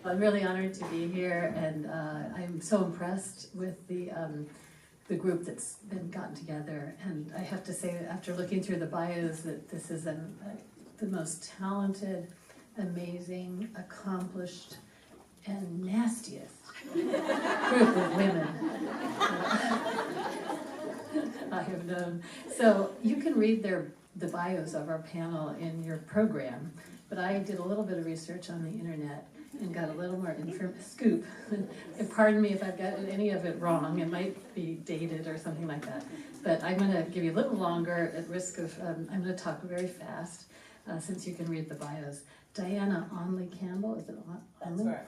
I'm really honored to be here, and I'm so impressed with the group that's been gotten together. And I have to say, after looking through the bios, that this is the most talented, amazing, accomplished, and nastiest group of women I have known. So you can read the bios of our panel in your program, but I did a little bit of research on the internet and got a little more scoop. And pardon me if I've got any of it wrong. It might be dated or something like that. But I'm going to give you a little longer at risk of, I'm going to talk very fast since you can read the bios. Diana Onley Campbell, is it Onley?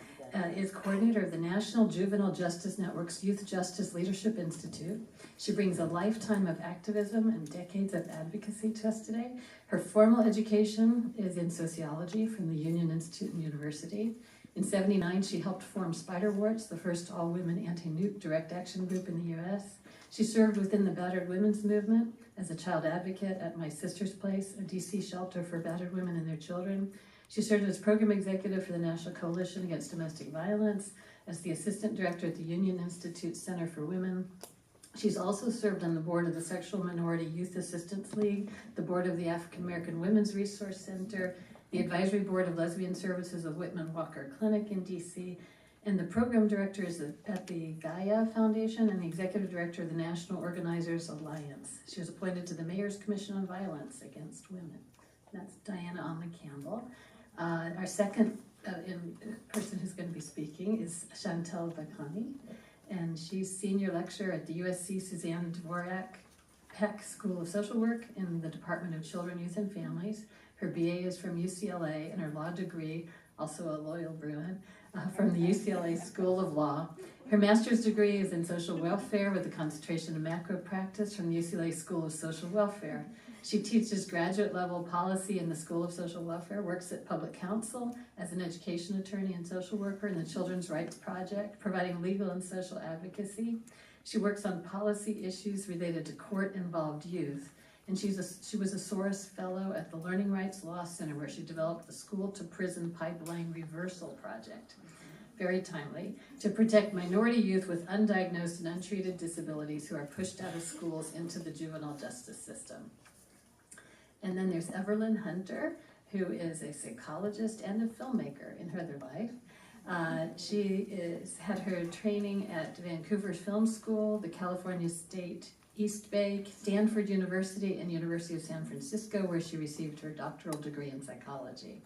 Is coordinator of the National Juvenile Justice Network's Youth Justice Leadership Institute. She brings a lifetime of activism and decades of advocacy to us today. Her formal education is in sociology from the Union Institute and University. In '79, she helped form Spiderworts, the first all-women anti-nuke direct action group in the U.S. She served within the battered women's movement as a child advocate at My Sister's Place, a D.C. shelter for battered women and their children. She served as program executive for the National Coalition Against Domestic Violence, as the assistant director at the Union Institute Center for Women. She's also served on the board of the Sexual Minority Youth Assistance League, the board of the African American Women's Resource Center, the advisory board of lesbian services of Whitman Walker Clinic in DC, and the program director is at the Gaia Foundation and the executive director of the National Organizers Alliance. She was appointed to the Mayor's Commission on Violence Against Women. That's Diana Onley Campbell. Our second person who's going to be speaking is Chantel Bakani, and she's senior lecturer at the USC Suzanne Dvorak Peck School of Social Work in the Department of Children, Youth, and Families. Her BA is from UCLA, and her law degree, also a loyal Bruin, from the UCLA School of Law. Her master's degree is in social welfare with a concentration in macro practice from the UCLA School of Social Welfare. She teaches graduate level policy in the School of Social Welfare, works at Public Counsel as an education attorney and social worker in the Children's Rights Project, providing legal and social advocacy. She works on policy issues related to court-involved youth. And she was a Soros Fellow at the Learning Rights Law Center, where she developed the School to Prison Pipeline Reversal Project, very timely, to protect minority youth with undiagnosed and untreated disabilities who are pushed out of schools into the juvenile justice system. And then there's Everlyn Hunter, who is a psychologist and a filmmaker in her other life. She had her training at Vancouver Film School, the California State East Bay, Stanford University, and University of San Francisco, where she received her doctoral degree in psychology.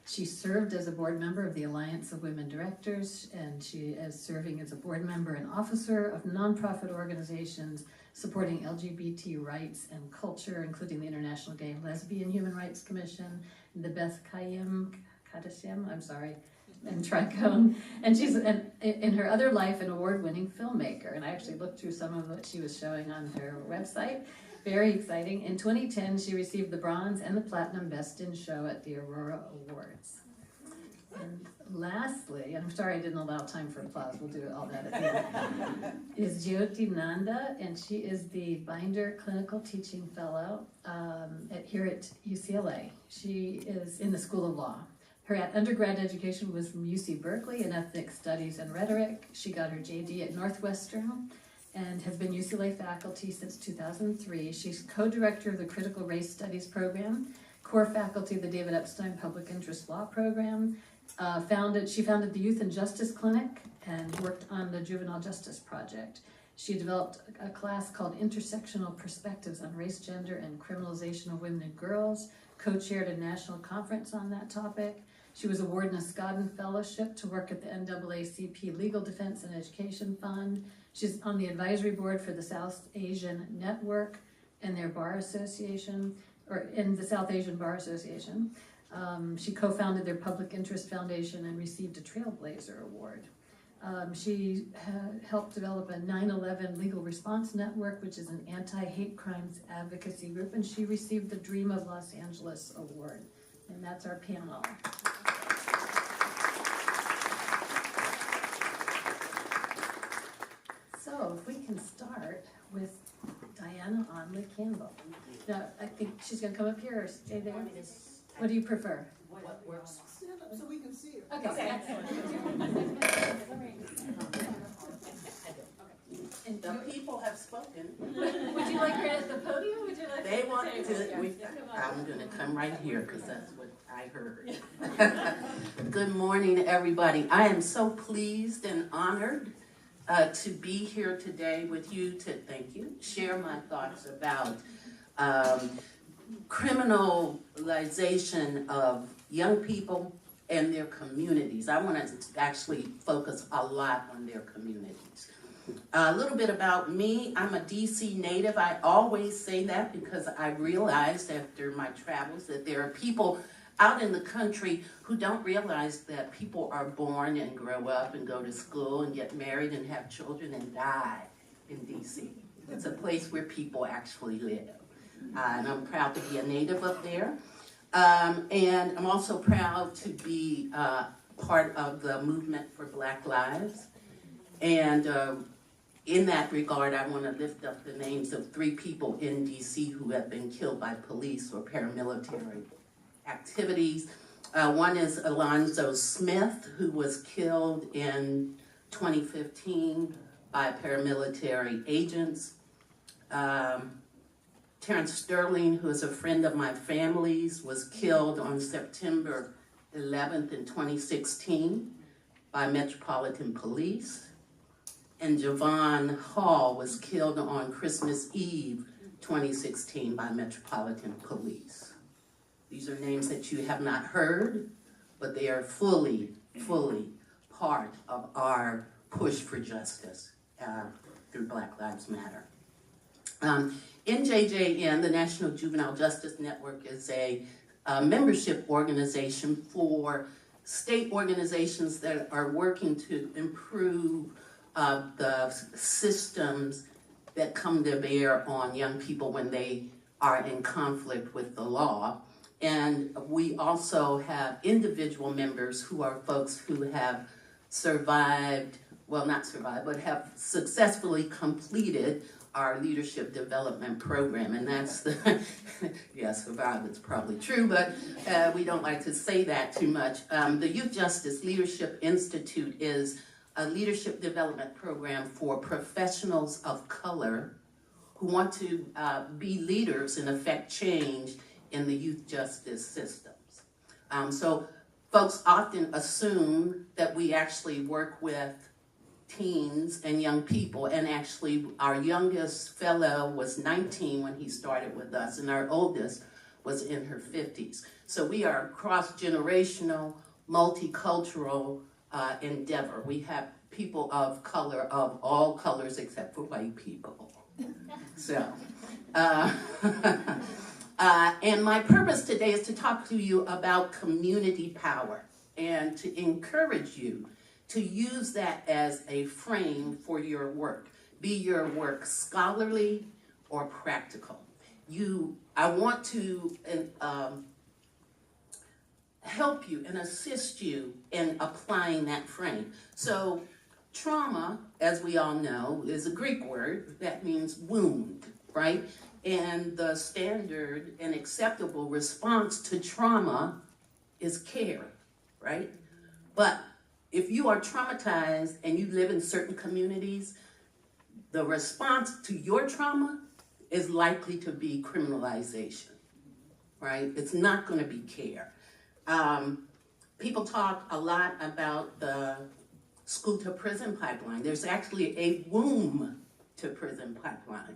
She served as a board member of the Alliance of Women Directors, and she is serving as a board member and officer of nonprofit organizations supporting LGBT rights and culture, including the International Gay and Lesbian Human Rights Commission, the Beth Chaim Kadashem, and Tricone. And she's, in her other life, an award-winning filmmaker. And I actually looked through some of what she was showing on her website. Very exciting. In 2010, she received the Bronze and the Platinum Best in Show at the Aurora Awards. And lastly, and I'm sorry I didn't allow time for applause, we'll do all that at the end, is Jyoti Nanda, and she is the Binder Clinical Teaching Fellow here at UCLA. She is in the School of Law. Her undergrad education was from UC Berkeley in Ethnic Studies and Rhetoric. She got her JD at Northwestern and has been UCLA faculty since 2003. She's co-director of the Critical Race Studies program, core faculty of the David Epstein Public Interest Law program. She founded the Youth and Justice Clinic and worked on the Juvenile Justice Project. She developed a class called Intersectional Perspectives on Race, Gender, and Criminalization of Women and Girls, co-chaired a national conference on that topic. She was awarded a Scodden Fellowship to work at the NAACP Legal Defense and Education Fund. She's on the advisory board for the South Asian Network and their Bar Association, or in the South Asian Bar Association. She co-founded their Public Interest Foundation and received a Trailblazer Award. She helped develop a 9/11 Legal Response Network, which is an anti-hate crimes advocacy group, and she received the Dream of Los Angeles Award. And that's our panel. So if we can start with Diana Onley Campbell. Now, I think she's going to come up here or stay there. What do you prefer? What works? Stand up so we can see her. Okay, excellent. podium? Would you like They want table? to, I'm gonna come right here because that's what I heard. Good morning, everybody. I am so pleased and honored to be here today with you to, thank you, share my thoughts about criminalization of young people and their communities. I want to actually focus a lot on their communities. A little bit about me. I'm a DC native. I always say that because I realized after my travels that there are people out in the country who don't realize that people are born and grow up and go to school and get married and have children and die in DC. It's a place where people actually live. And I'm proud to be a native up there. And I'm also proud to be part of the movement for Black Lives. And in that regard, I want to lift up the names of 3 people in DC who have been killed by police or paramilitary activities. One is Alonzo Smith, who was killed in 2015 by paramilitary agents. Terrence Sterling, who is a friend of my family's, was killed on September 11th in 2016 by Metropolitan Police. And Juvenile Hall was killed on Christmas Eve 2016 by Metropolitan Police. These are names that you have not heard, but they are fully part of our push for justice through Black Lives Matter. NJJN, the National Juvenile Justice Network, is a membership organization for state organizations that are working to improve the systems that come to bear on young people when they are in conflict with the law. And we also have individual members who are folks who have survived, well, not survived, but have successfully completed our leadership development program. And that's the, yeah, survive, it's probably true, but we don't like to say that too much. The Youth Justice Leadership Institute is a leadership development program for professionals of color who want to be leaders and affect change in the youth justice systems. So folks often assume that we actually work with teens and young people, and actually our youngest fellow was 19 when he started with us, and our oldest was in her 50s. So we are a cross-generational, multicultural endeavor. We have people of color of all colors except for white people. So, and my purpose today is to talk to you about community power and to encourage you to use that as a frame for your work. Be your work scholarly or practical. I want to help you and assist you in applying that frame. So trauma, as we all know, is a Greek word that means wound, right? And the standard and acceptable response to trauma is care, right? But if you are traumatized and you live in certain communities, the response to your trauma is likely to be criminalization, right? It's not going to be care. People talk a lot about the school to prison pipeline. There's actually a womb to prison pipeline,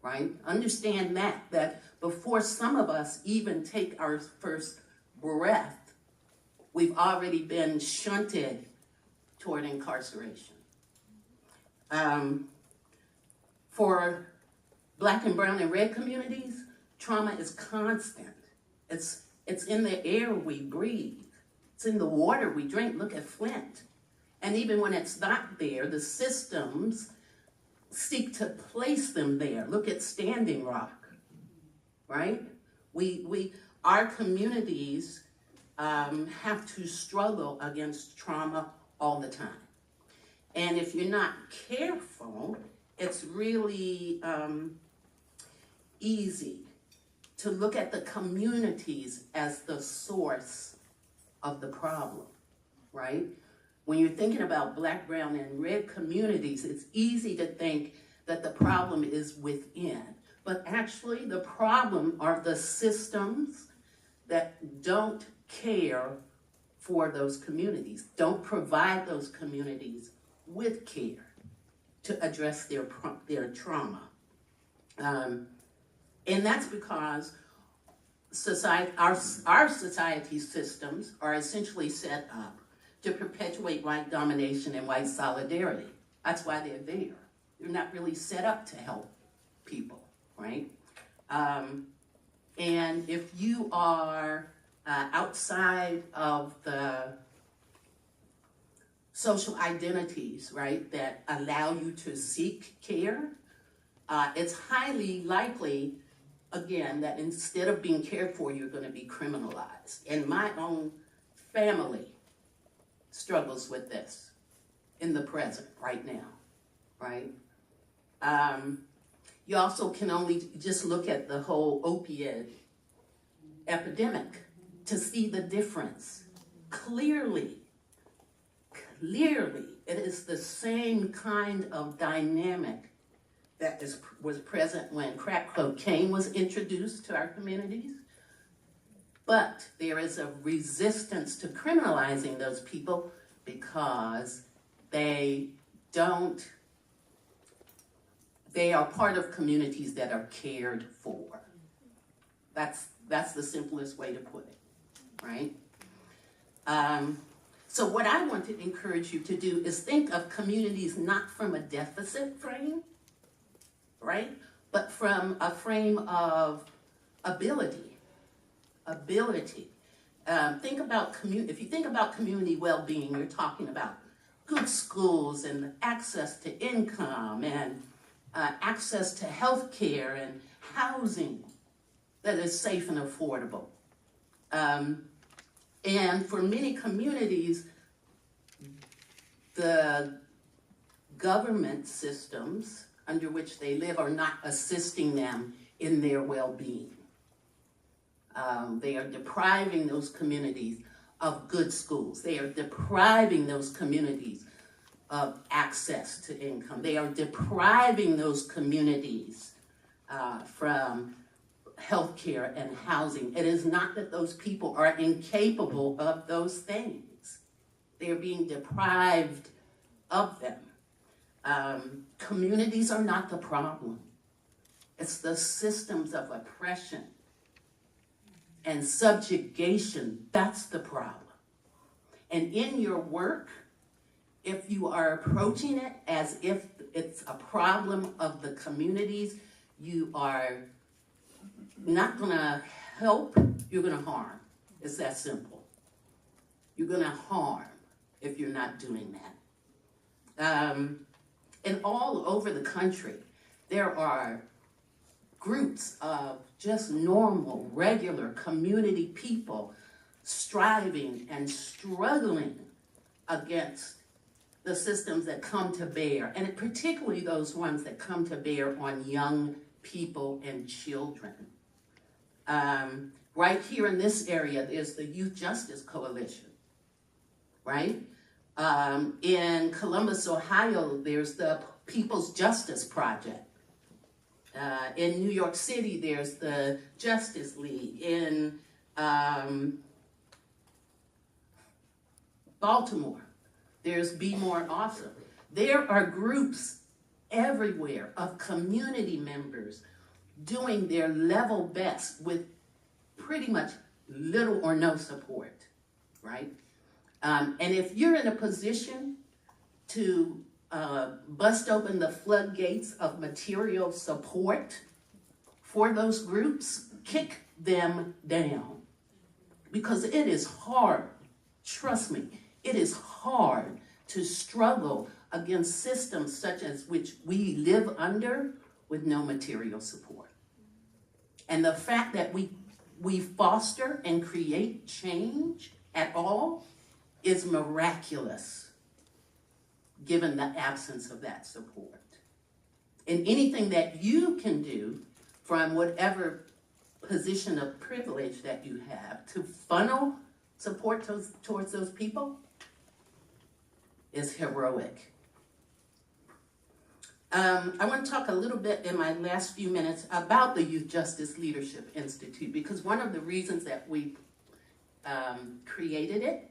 right? Understand that before some of us even take our first breath, we've already been shunted toward incarceration. For Black and brown and red communities, trauma is constant. It's in the air we breathe. It's in the water we drink. Look at Flint. And even when it's not there, the systems seek to place them there. Look at Standing Rock, right? Our communities have to struggle against trauma all the time. And if you're not careful, it's really easy to look at the communities as the source of the problem, right? When you're thinking about Black, brown, and red communities, it's easy to think that the problem is within. But actually, the problem are the systems that don't care for those communities, don't provide those communities with care to address their trauma. And that's because our society systems are essentially set up to perpetuate white domination and white solidarity. That's why they're there. They're not really set up to help people, right? And if you are outside of the social identities, right, that allow you to seek care, it's highly likely, again, that instead of being cared for, you're going to be criminalized. And my own family struggles with this in the present, right now, right? You also can only just look at the whole opiate epidemic to see the difference. Clearly, it is the same kind of dynamic that was present when crack cocaine was introduced to our communities. But there is a resistance to criminalizing those people because they are part of communities that are cared for. That's the simplest way to put it, right? So what I want to encourage you to do is think of communities not from a deficit frame, right? But from a frame of ability. Think about if you think about community well-being, you're talking about good schools and access to income and access to health care and housing that is safe and affordable. And for many communities, the government systems under which they live are not assisting them in their well-being. They are depriving those communities of good schools. They are depriving those communities of access to income. They are depriving those communities from healthcare and housing. It is not that those people are incapable of those things. They are being deprived of them. Communities are not the problem. It's the systems of oppression and subjugation. That's the problem. And in your work, if you are approaching it as if it's a problem of the communities, you are not going to help, you're going to harm. It's that simple. You're going to harm if you're not doing that. And all over the country, there are groups of just normal, regular community people striving and struggling against the systems that come to bear, and particularly those ones that come to bear on young people and children. Right here in this area, there's the Youth Justice Coalition, right? In Columbus, Ohio, there's the People's Justice Project. In New York City, there's the Justice League. In Baltimore, there's Be More Awesome. There are groups everywhere of community members doing their level best with pretty much little or no support, right? And if you're in a position to bust open the floodgates of material support for those groups, kick them down. Because it is hard, trust me, it is hard to struggle against systems such as which we live under with no material support. And the fact that we foster and create change at all is miraculous, given the absence of that support. And anything that you can do from whatever position of privilege that you have to funnel support towards those people is heroic. I want to talk a little bit in my last few minutes about the Youth Justice Leadership Institute, because one of the reasons that we created it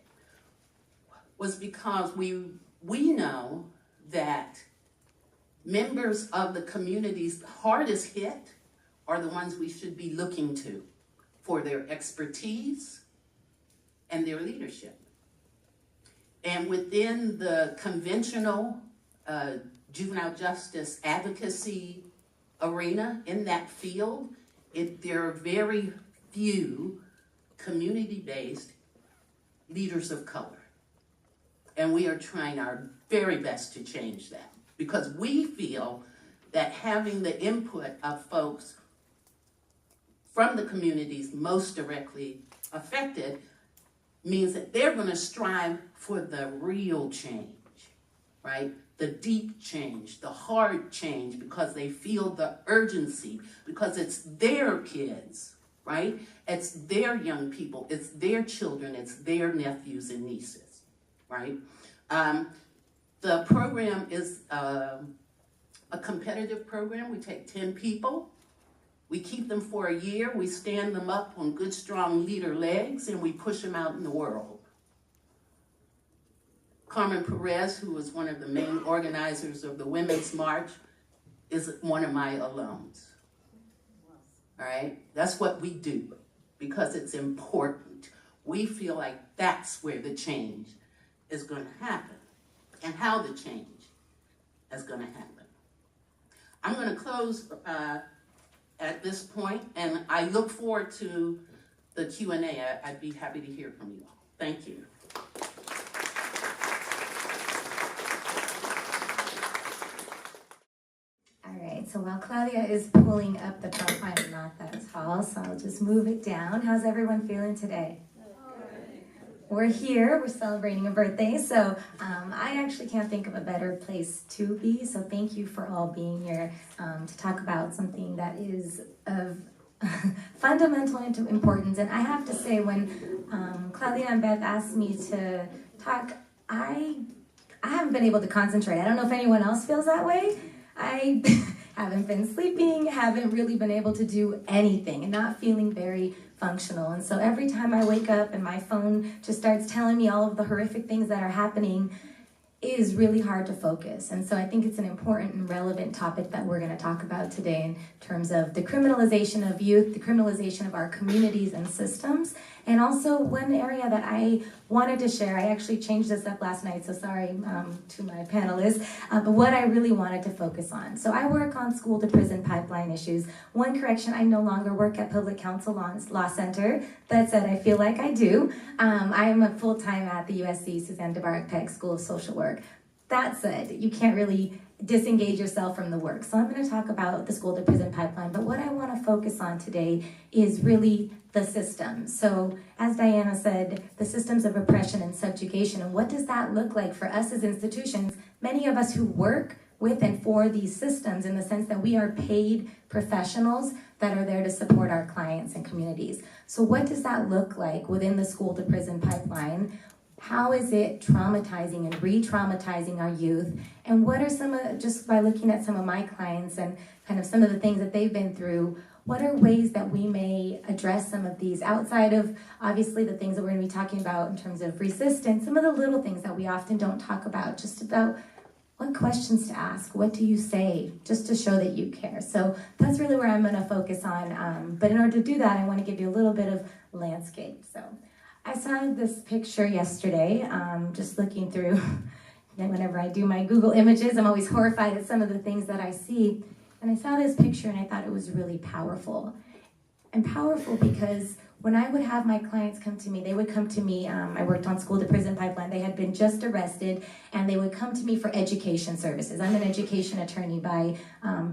was because we know that members of the communities hardest hit are the ones we should be looking to for their expertise and their leadership. And within the conventional juvenile justice advocacy arena, in that field, there are very few community-based leaders of color. And we are trying our very best to change that, because we feel that having the input of folks from the communities most directly affected means that they're going to strive for the real change, right? The deep change, the hard change, because they feel the urgency, because it's their kids, right? It's their young people, it's their children, it's their nephews and nieces, right? The program is a competitive program. We take 10 people. We keep them for a year. We stand them up on good, strong leader legs, and we push them out in the world. Carmen Perez, who was one of the main organizers of the Women's March, is one of my alums. All right? That's what we do, because it's important. We feel like that's where the change is going to happen, and how the change is going to happen. I'm going to close at this point, and I look forward to the Q&A. I'd be happy to hear from you all. Thank you. All right, so while Claudia is pulling up the PowerPoint, not that tall, so I'll just move it down. How's everyone feeling today? We're here, we're celebrating a birthday, so I actually can't think of a better place to be, so thank you for all being here to talk about something that is of fundamental importance. And I have to say, when Claudia and Beth asked me to talk, I haven't been able to concentrate. I don't know if anyone else feels that way. I haven't been sleeping, haven't really been able to do anything, and not feeling very functional. And so every time I wake up and my phone just starts telling me all of the horrific things that are happening, it is really hard to focus. And so I think it's an important and relevant topic that we're going to talk about today in terms of the criminalization of youth, the criminalization of our communities and systems. And also one area that I wanted to share, I actually changed this up last night, so sorry to my panelists, but what I really wanted to focus on. So I work on school to prison pipeline issues. One correction, I no longer work at Public Counsel Law Center. That said, I feel like I do. I am a full-time at the USC Suzanne DeBarek Peck School of Social Work. That said, you can't really disengage yourself from the work. So I'm going to talk about the school to prison pipeline, but what I want to focus on today is really the systems. So as Diana said, the systems of oppression and subjugation, and what does that look like for us as institutions, many of us who work with and for these systems, in the sense that we are paid professionals that are there to support our clients and communities. So what does that look like within the school to prison pipeline? How is it traumatizing and re-traumatizing our youth? And what are some of, just by looking at some of my clients and kind of some of the things that they've been through, what are ways that we may address some of these outside of, obviously, the things that we're going to be talking about in terms of resistance, some of the little things that we often don't talk about, just about what questions to ask, what do you say, just to show that you care. So that's really where I'm going to focus on. But in order to do that, I want to give you a little bit of landscape. So I saw this picture yesterday, just looking through, and whenever I do my Google images, I'm always horrified at some of the things that I see. And I saw this picture and I thought it was really powerful. And powerful because when I would have my clients come to me, they would come to me, I worked on school to prison pipeline, they had been just arrested, and they would come to me for education services. I'm an education attorney by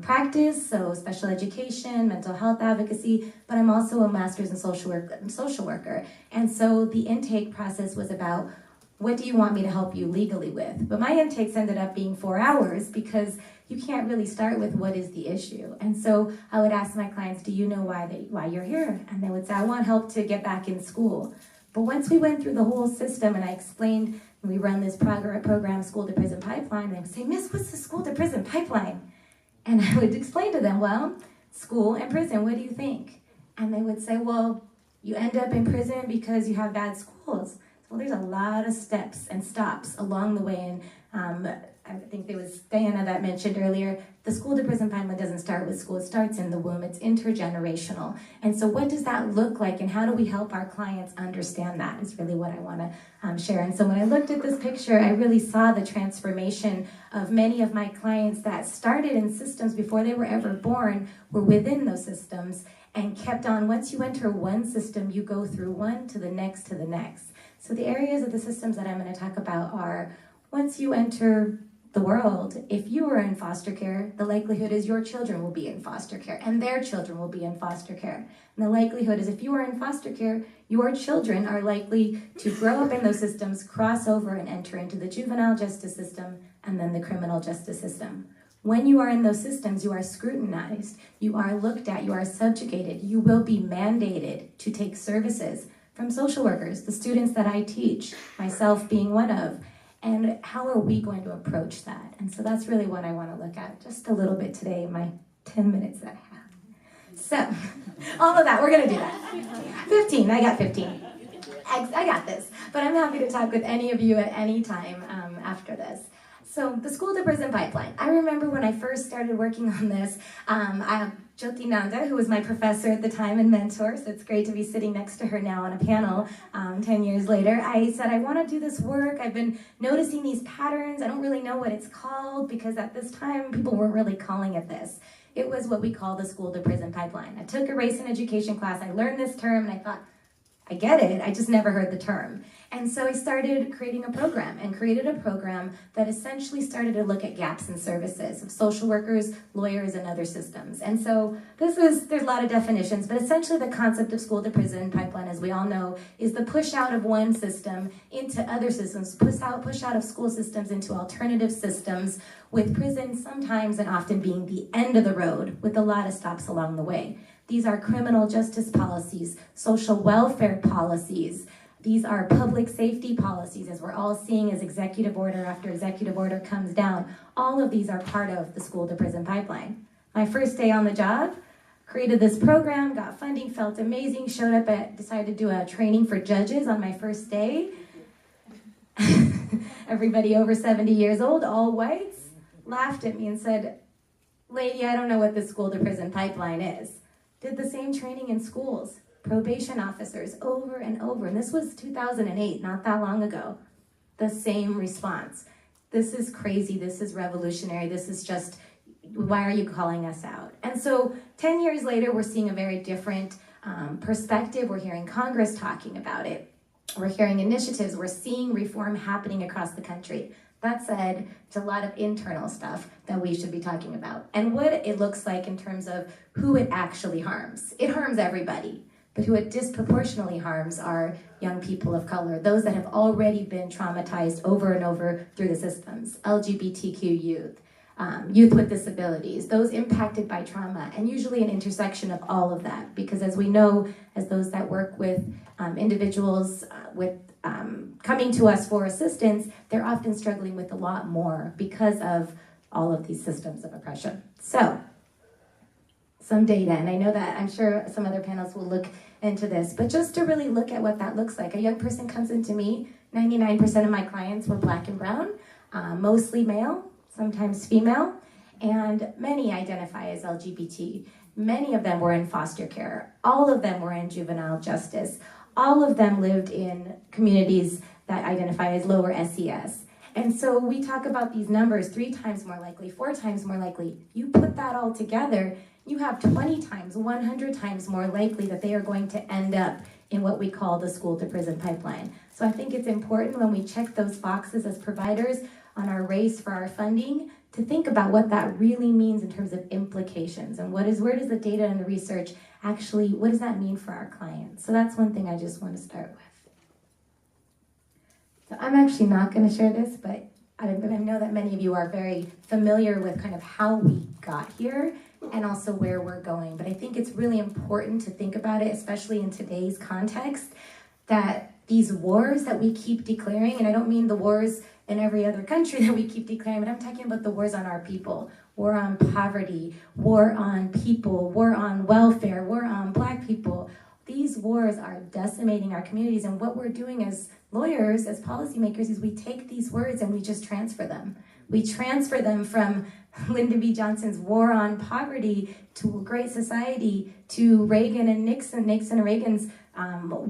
practice, so special education, mental health advocacy, but I'm also a master's in social worker. And so the intake process was about, what do you want me to help you legally with? But my intakes ended up being 4 hours because you can't really start with what is the issue. And so I would ask my clients, do you know why you're here? And they would say, I want help to get back in school. But once we went through the whole system and I explained, we run this program, school to prison pipeline, they would say, Miss, what's the school to prison pipeline? And I would explain to them, well, school and prison, what do you think? And they would say, well, you end up in prison because you have bad schools. Well, there's a lot of steps and stops along the way. And I think it was Diana that mentioned earlier, the school to prison pipeline doesn't start with school, it starts in the womb, it's intergenerational. And so what does that look like, and how do we help our clients understand that is really what I wanna share. And so when I looked at this picture, I really saw the transformation of many of my clients that started in systems before they were ever born, were within those systems, and kept on. Once you enter one system, you go through one to the next to the next. So the areas of the systems that I'm gonna talk about are, once you enter the world, if you are in foster care, the likelihood is your children will be in foster care and their children will be in foster care. And the likelihood is if you are in foster care, your children are likely to grow up in those systems, cross over and enter into the juvenile justice system and then the criminal justice system. When you are in those systems, you are scrutinized, you are looked at, you are subjugated, you will be mandated to take services from social workers, the students that I teach, myself being one of. And how are we going to approach that? And so that's really what I want to look at just a little bit today in my 10 minutes that I have. So, all of that, we're going to do that. 15, I got 15. I got this. But I'm happy to talk with any of you at any time after this. So, the school to prison pipeline. I remember when I first started working on this, Jyoti Nanda, who was my professor at the time and mentor, so it's great to be sitting next to her now on a panel 10 years later. I said, I want to do this work. I've been noticing these patterns. I don't really know what it's called because at this time, people weren't really calling it this. It was what we call the school to prison pipeline. I took a race and education class. I learned this term and I thought, I get it. I just never heard the term. And so I started creating a program and created a program that essentially started to look at gaps in services of social workers, lawyers, and other systems. And so there's a lot of definitions, but essentially the concept of school to prison pipeline, as we all know, is the push out of one system into other systems, push out of school systems into alternative systems, with prison sometimes and often being the end of the road with a lot of stops along the way. These are criminal justice policies, social welfare policies. These are public safety policies, as we're all seeing as executive order after executive order comes down. All of these are part of the school to prison pipeline. My first day on the job, created this program, got funding, felt amazing, showed up decided to do a training for judges on my first day. Everybody over 70 years old, all whites, laughed at me and said, lady, I don't know what the school to prison pipeline is. Did the same training in schools, probation officers over and over. And this was 2008, not that long ago. The same response. This is crazy, this is revolutionary, this is just, why are you calling us out? And so 10 years later, we're seeing a very different perspective. We're hearing Congress talking about it. We're hearing initiatives. We're seeing reform happening across the country. That said, it's a lot of internal stuff that we should be talking about. And what it looks like in terms of who it actually harms. It harms everybody, but who it disproportionately harms are young people of color, those that have already been traumatized over and over through the systems, LGBTQ youth, youth with disabilities, those impacted by trauma, and usually an intersection of all of that. Because as we know, as those that work with individuals with coming to us for assistance, they're often struggling with a lot more because of all of these systems of oppression. So, some data, and I know that I'm sure some other panels will look into this, but just to really look at what that looks like. A young person comes into me, 99% of my clients were Black and brown, mostly male, sometimes female, and many identify as LGBT. Many of them were in foster care. All of them were in juvenile justice. All of them lived in communities that identify as lower SES. And so we talk about these numbers, 3 times more likely, 4 times more likely. You put that all together, you have 20 times, 100 times more likely that they are going to end up in what we call the school to prison pipeline. So I think it's important when we check those boxes as providers on our race for our funding to think about what that really means in terms of implications and where does the data and the research actually, what does that mean for our clients? So that's one thing I just want to start with. So I'm actually not going to share this, but I know that many of you are very familiar with kind of how we got here and also where we're going. But I think it's really important to think about it, especially in today's context, that these wars that we keep declaring, and I don't mean the wars in every other country that we keep declaring, but I'm talking about the wars on our people. War on poverty, war on people, war on welfare, war on Black people. These wars are decimating our communities, and what we're doing as lawyers, as policymakers, is we take these words and we just transfer them. We transfer them from Lyndon B. Johnson's war on poverty to Great Society to Reagan and Nixon and Reagan's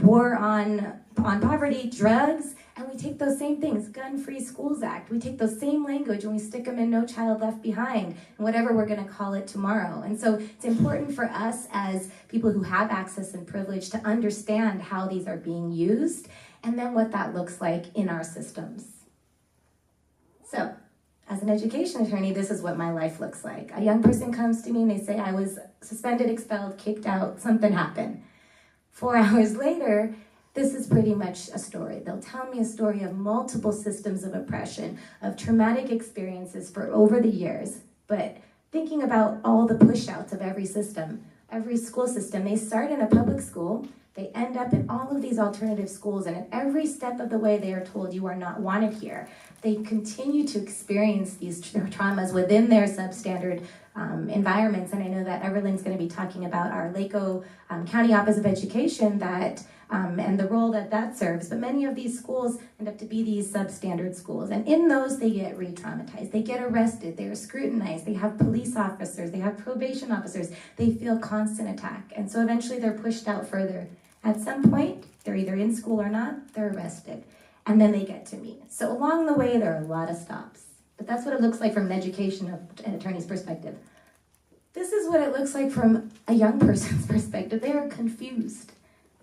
war on poverty, drugs, and we take those same things, Gun-Free Schools Act. We take those same language and we stick them in No Child Left Behind, and whatever we're going to call it tomorrow. And so it's important for us as people who have access and privilege to understand how these are being used and then what that looks like in our systems. So, as an education attorney, this is what my life looks like. A young person comes to me and they say, I was suspended, expelled, kicked out, something happened. 4 hours later, this is pretty much a story. They'll tell me a story of multiple systems of oppression, of traumatic experiences for over the years, but thinking about all the push-outs of every system, every school system. They start in a public school, they end up in all of these alternative schools, and at every step of the way they are told you are not wanted here. They continue to experience these traumas within their substandard environments, and I know that Everlynn's going to be talking about our Laco County Office of Education that and the role that that serves, but many of these schools end up to be these substandard schools, and in those they get re-traumatized, they get arrested, they are scrutinized, they have police officers, they have probation officers, they feel constant attack, and so eventually they're pushed out further. At some point, they're either in school or not, they're arrested, and then they get to me. So along the way, there are a lot of stops, but that's what it looks like from an education and attorney's perspective. This is what it looks like from a young person's perspective. They are confused.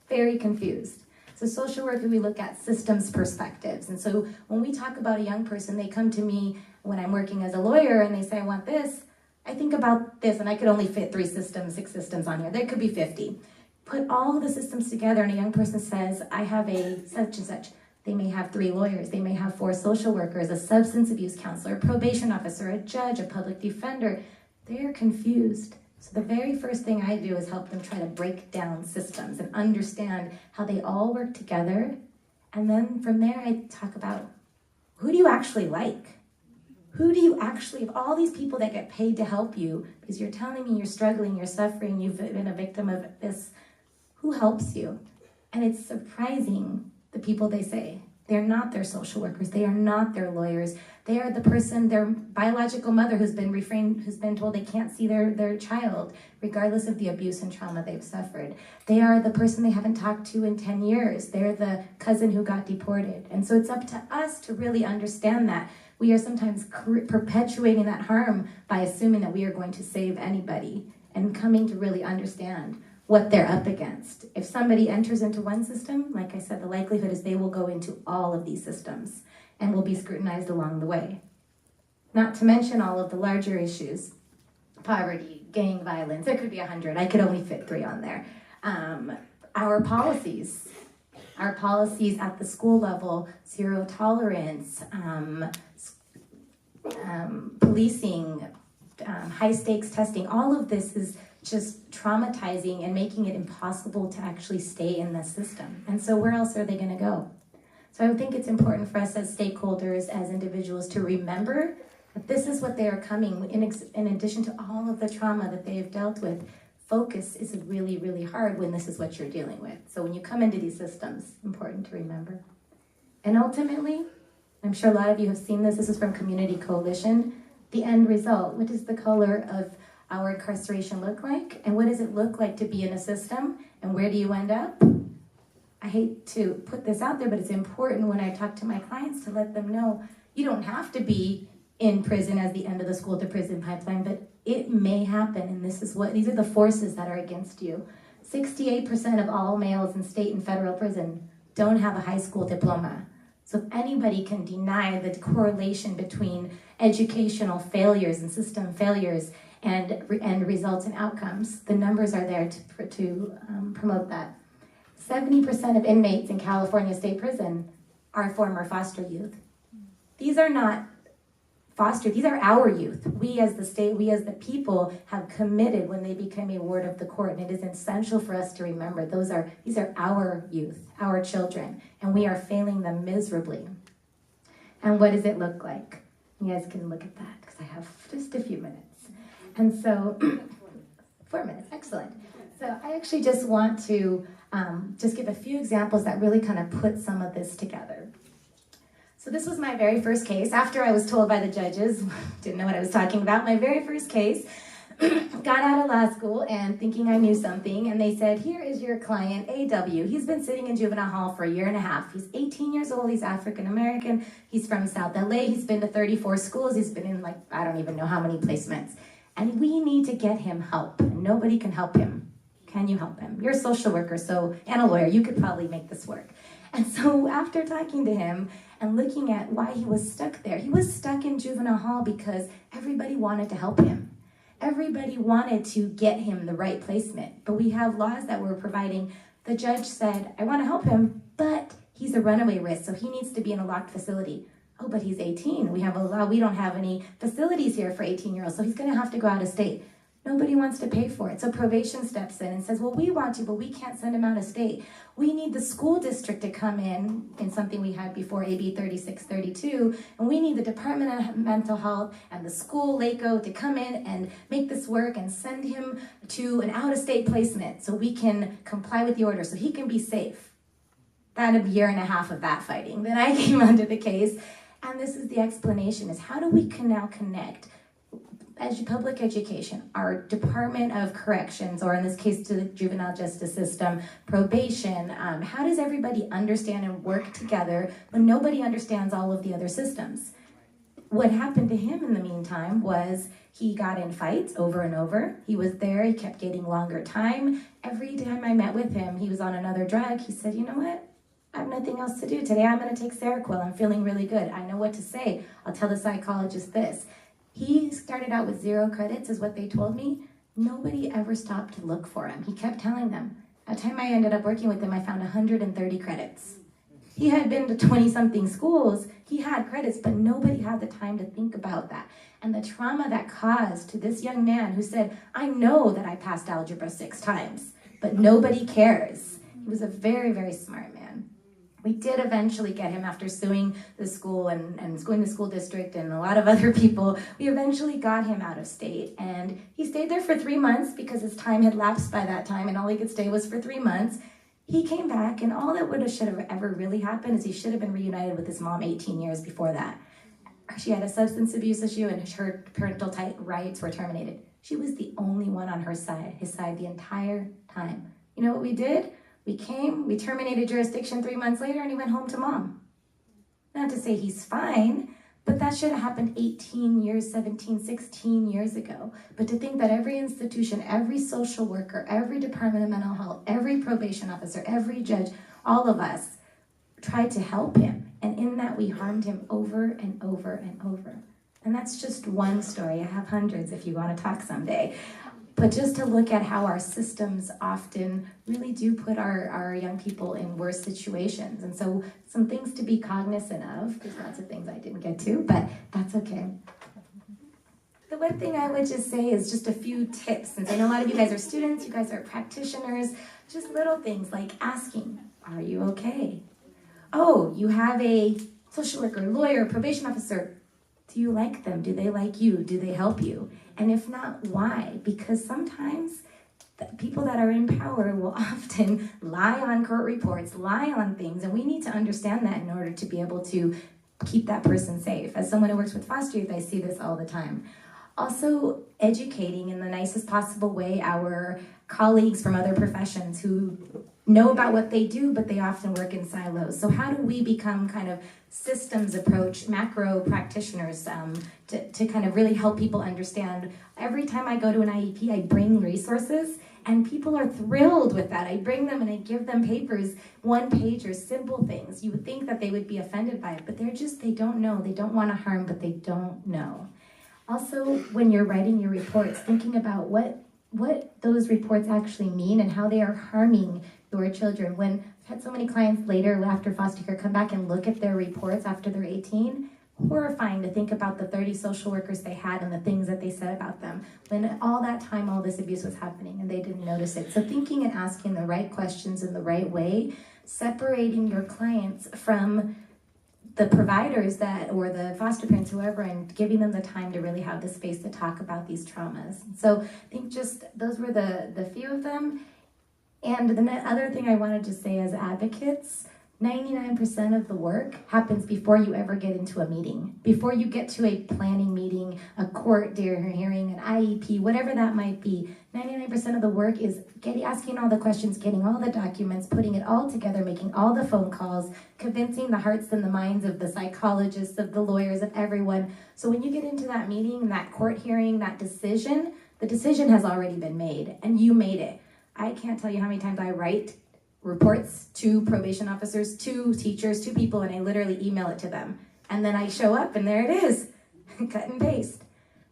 Very confused. So social worker, we look at systems perspectives. And so when we talk about a young person, they come to me when I'm working as a lawyer and they say, I want this. I think about this, and I could only fit 3 systems, 6 systems on here. There could be 50. Put all the systems together and a young person says, I have a such and such. They may have 3 lawyers. They may have 4 social workers, a substance abuse counselor, a probation officer, a judge, a public defender. They are confused. So the very first thing I do is help them try to break down systems and understand how they all work together. And then from there, I talk about, who do you actually like? Who do you actually, of all these people that get paid to help you, because you're telling me you're struggling, you're suffering, you've been a victim of this, who helps you? And it's surprising the people they say. They're not their social workers. They are not their lawyers. They are the person, their biological mother who's been told they can't see their child, regardless of the abuse and trauma they've suffered. They are the person they haven't talked to in 10 years. They're the cousin who got deported. And so it's up to us to really understand that. We are sometimes perpetuating that harm by assuming that we are going to save anybody and coming to really understand what they're up against. If somebody enters into one system, like I said, the likelihood is they will go into all of these systems and will be scrutinized along the way. Not to mention all of the larger issues, poverty, gang violence, there could be 100, I could only fit 3 on there. Our policies at the school level, zero tolerance, policing, high stakes testing, all of this is just traumatizing and making it impossible to actually stay in the system. And so where else are they going to go? So I think it's important for us as stakeholders, as individuals, to remember that this is what they are coming, in addition to all of the trauma that they have dealt with. Focus is really, really hard when this is what you're dealing with. So when you come into these systems, important to remember. And ultimately, I'm sure a lot of you have seen this is from Community Coalition, the end result. What does the color of our incarceration look like? And what does it look like to be in a system? And where do you end up? I hate to put this out there, but it's important when I talk to my clients to let them know you don't have to be in prison as the end of the school to prison pipeline, but it may happen, and these are the forces that are against you. 68% of all males in state and federal prison don't have a high school diploma. So if anybody can deny the correlation between educational failures and system failures and results and outcomes, the numbers are there to promote that. 70% of inmates in California State Prison are former foster youth. These are not foster, these are our youth. We as the state, we as the people have committed when they became a ward of the court, and it is essential for us to remember these are our youth, our children, and we are failing them miserably. And what does it look like? You guys can look at that because I have just a few minutes. And so, 4 minutes, excellent. So I actually just want to just give a few examples that really kind of put some of this together. So this was my very first case. After I was told by the judges, didn't know what I was talking about, my very first case, got out of law school and thinking I knew something, and they said, here is your client, A.W. He's been sitting in juvenile hall for 1.5 years. He's 18 years old, he's African American, he's from South LA, he's been to 34 schools, he's been in like, I don't even know how many placements. And we need to get him help, and nobody can help him. Can you help him? You're a social worker, and a lawyer, you could probably make this work. And so after talking to him and looking at why he was stuck there, he was stuck in juvenile hall because everybody wanted to help him. Everybody wanted to get him the right placement, but we have laws that we're providing. The judge said, I want to help him, but he's a runaway risk, so he needs to be in a locked facility. Oh, but he's 18. We have a law. We don't have any facilities here for 18-year-olds, so he's going to have to go out of state. Nobody wants to pay for it. So probation steps in and says, well, we want to, but we can't send him out of state. We need the school district to come in something we had before, AB 3632, and we need the Department of Mental Health and the school, LACO, to come in and make this work and send him to an out-of-state placement so we can comply with the order, so he can be safe. That 1.5 years of that fighting. Then I came onto the case, and this is the explanation, is how do we can now connect public education, our Department of Corrections, or in this case to the juvenile justice system, probation, how does everybody understand and work together when nobody understands all of the other systems? What happened to him in the meantime was he got in fights over and over. He was there, he kept getting longer time. Every time I met with him, he was on another drug. He said, you know what? I have nothing else to do. Today I'm going to take Seroquel. I'm feeling really good. I know what to say. I'll tell the psychologist this. He started out with 0 credits, is what they told me. Nobody ever stopped to look for him. He kept telling them. By the time I ended up working with him, I found 130 credits. He had been to 20-something schools. He had credits, but nobody had the time to think about that. And the trauma that caused to this young man who said, I know that I passed algebra 6 times, but nobody cares. He was a very, very smart man. We did eventually get him, after suing the school and suing the school district and a lot of other people, we eventually got him out of state. And he stayed there for 3 months because his time had lapsed by that time and all he could stay was for 3 months. He came back, and all that should have ever really happened is he should have been reunited with his mom 18 years before that. She had a substance abuse issue and her parental rights were terminated. She was the only one on his side the entire time. You know what we did? We terminated jurisdiction 3 months later, and he went home to mom. Not to say he's fine, but that should have happened 18 years, 17, 16 years ago. But to think that every institution, every social worker, every Department of Mental Health, every probation officer, every judge, all of us tried to help him. And in that, we harmed him over and over and over. And that's just one story. I have hundreds if you want to talk someday. But just to look at how our systems often really do put our young people in worse situations. And so some things to be cognizant of. There's lots of things I didn't get to, but that's okay. The one thing I would just say is just a few tips. Since I know a lot of you guys are students, you guys are practitioners, just little things like asking, are you okay? Oh, you have a social worker, lawyer, probation officer. Do you like them? Do they like you? Do they help you? And if not, why? Because sometimes the people that are in power will often lie on court reports, lie on things, and we need to understand that in order to be able to keep that person safe. As someone who works with foster youth, I see this all the time. Also, educating in the nicest possible way our colleagues from other professions who know about what they do, but they often work in silos. So how do we become kind of systems approach, macro practitioners to kind of really help people understand? Every time I go to an IEP, I bring resources, and people are thrilled with that. I bring them and I give them papers, 1-pagers, simple things. You would think that they would be offended by it, but they don't know. They don't want to harm, but they don't know. Also, when you're writing your reports, thinking about what those reports actually mean and how they are harming your children. When I've had so many clients later after foster care come back and look at their reports after they're 18, horrifying to think about the 30 social workers they had and the things that they said about them when all that time all this abuse was happening and they didn't notice it. So thinking and asking the right questions in the right way, separating your clients from the providers that, or the foster parents, whoever, and giving them the time to really have the space to talk about these traumas. So I think just those were the few of them. And the other thing I wanted to say as advocates, 99% of the work happens before you ever get into a meeting. Before you get to a planning meeting, a court hearing, an IEP, whatever that might be, 99% of the work is asking all the questions, getting all the documents, putting it all together, making all the phone calls, convincing the hearts and the minds of the psychologists, of the lawyers, of everyone. So when you get into that meeting, that court hearing, that decision, the decision has already been made, and you made it. I can't tell you how many times I write reports to probation officers, to teachers, to people, and I literally email it to them. And then I show up and there it is, cut and paste.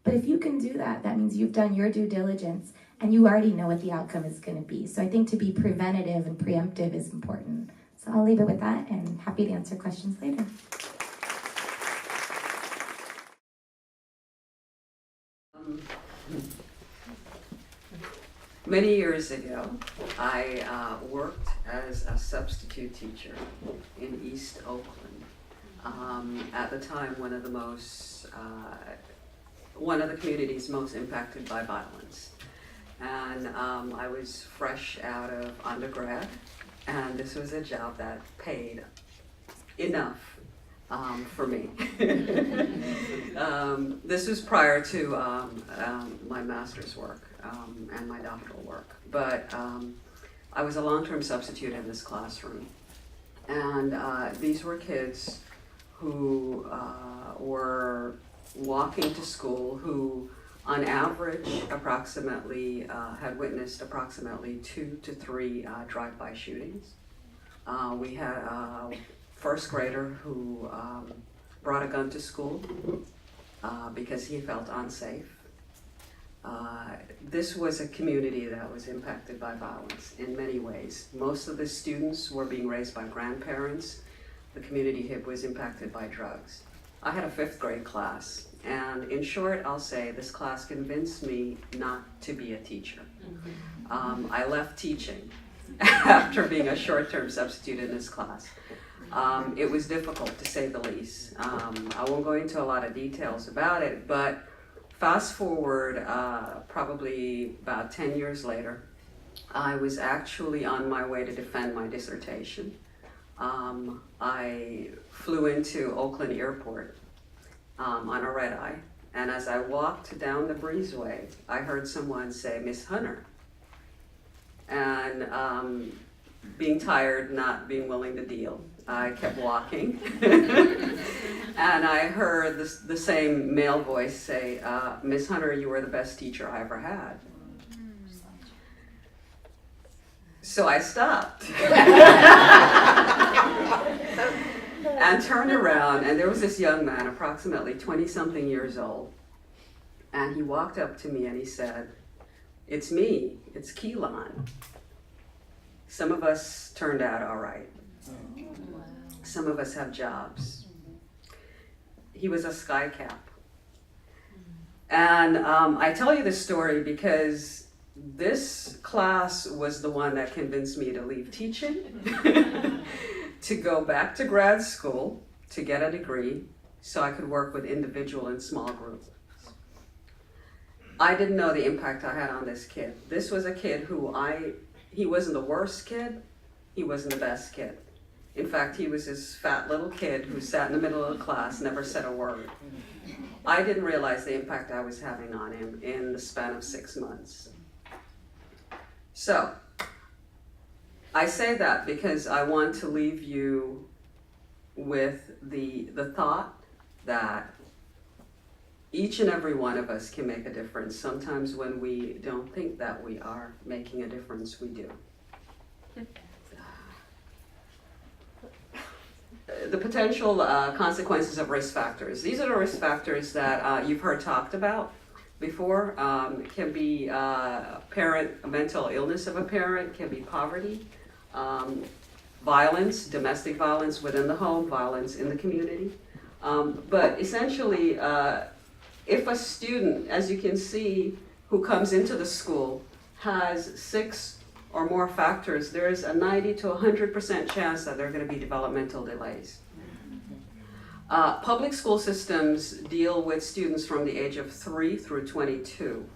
But if you can do that, that means you've done your due diligence and you already know what the outcome is going to be. So I think to be preventative and preemptive is important. So I'll leave it with that and happy to answer questions later. Many years ago, I worked as a substitute teacher in East Oakland. At the time, one of the communities most impacted by violence. And I was fresh out of undergrad, and this was a job that paid enough for me. This was prior to my master's work and my doctoral work. But I was a long-term substitute in this classroom. And these were kids who were walking to school, who on average approximately had witnessed approximately 2 to 3 drive-by shootings. We had a first grader who brought a gun to school because he felt unsafe. This was a community that was impacted by violence in many ways. Most of the students were being raised by grandparents. The community was impacted by drugs. I had a 5th grade class, and in short, I'll say this class convinced me not to be a teacher. I left teaching after being a short-term substitute in this class. It was difficult, to say the least. I won't go into a lot of details about it, but fast forward probably about 10 years later, I was actually on my way to defend my dissertation. I flew into Oakland Airport on a red eye, and as I walked down the breezeway, I heard someone say, "Miss Hunter." And being tired, not being willing to deal, I kept walking. And I heard the same male voice say, "Miss Hunter, you were the best teacher I ever had." So I stopped and turned around, and there was this young man, approximately 20-something years old, and he walked up to me and he said, "It's me, it's Keelan. Some of us turned out all right. Some of us have jobs." He was a sky cap. And I tell you this story because this class was the one that convinced me to leave teaching, to go back to grad school, to get a degree, so I could work with individual and small groups. I didn't know the impact I had on this kid. This was a kid who he wasn't the worst kid, he wasn't the best kid. In fact, he was this fat little kid who sat in the middle of the class, never said a word. I didn't realize the impact I was having on him in the span of 6 months. So, I say that because I want to leave you with the thought that each and every one of us can make a difference. Sometimes when we don't think that we are making a difference, we do. The potential consequences of risk factors. These are the risk factors that you've heard talked about before. It can be a mental illness of a parent, can be poverty, violence, domestic violence within the home, violence in the community. But essentially, if a student, as you can see, who comes into the school has 6 or more factors, there is a 90 to 100% chance that there are going to be developmental delays. Public school systems deal with students from the age of 3 through 22.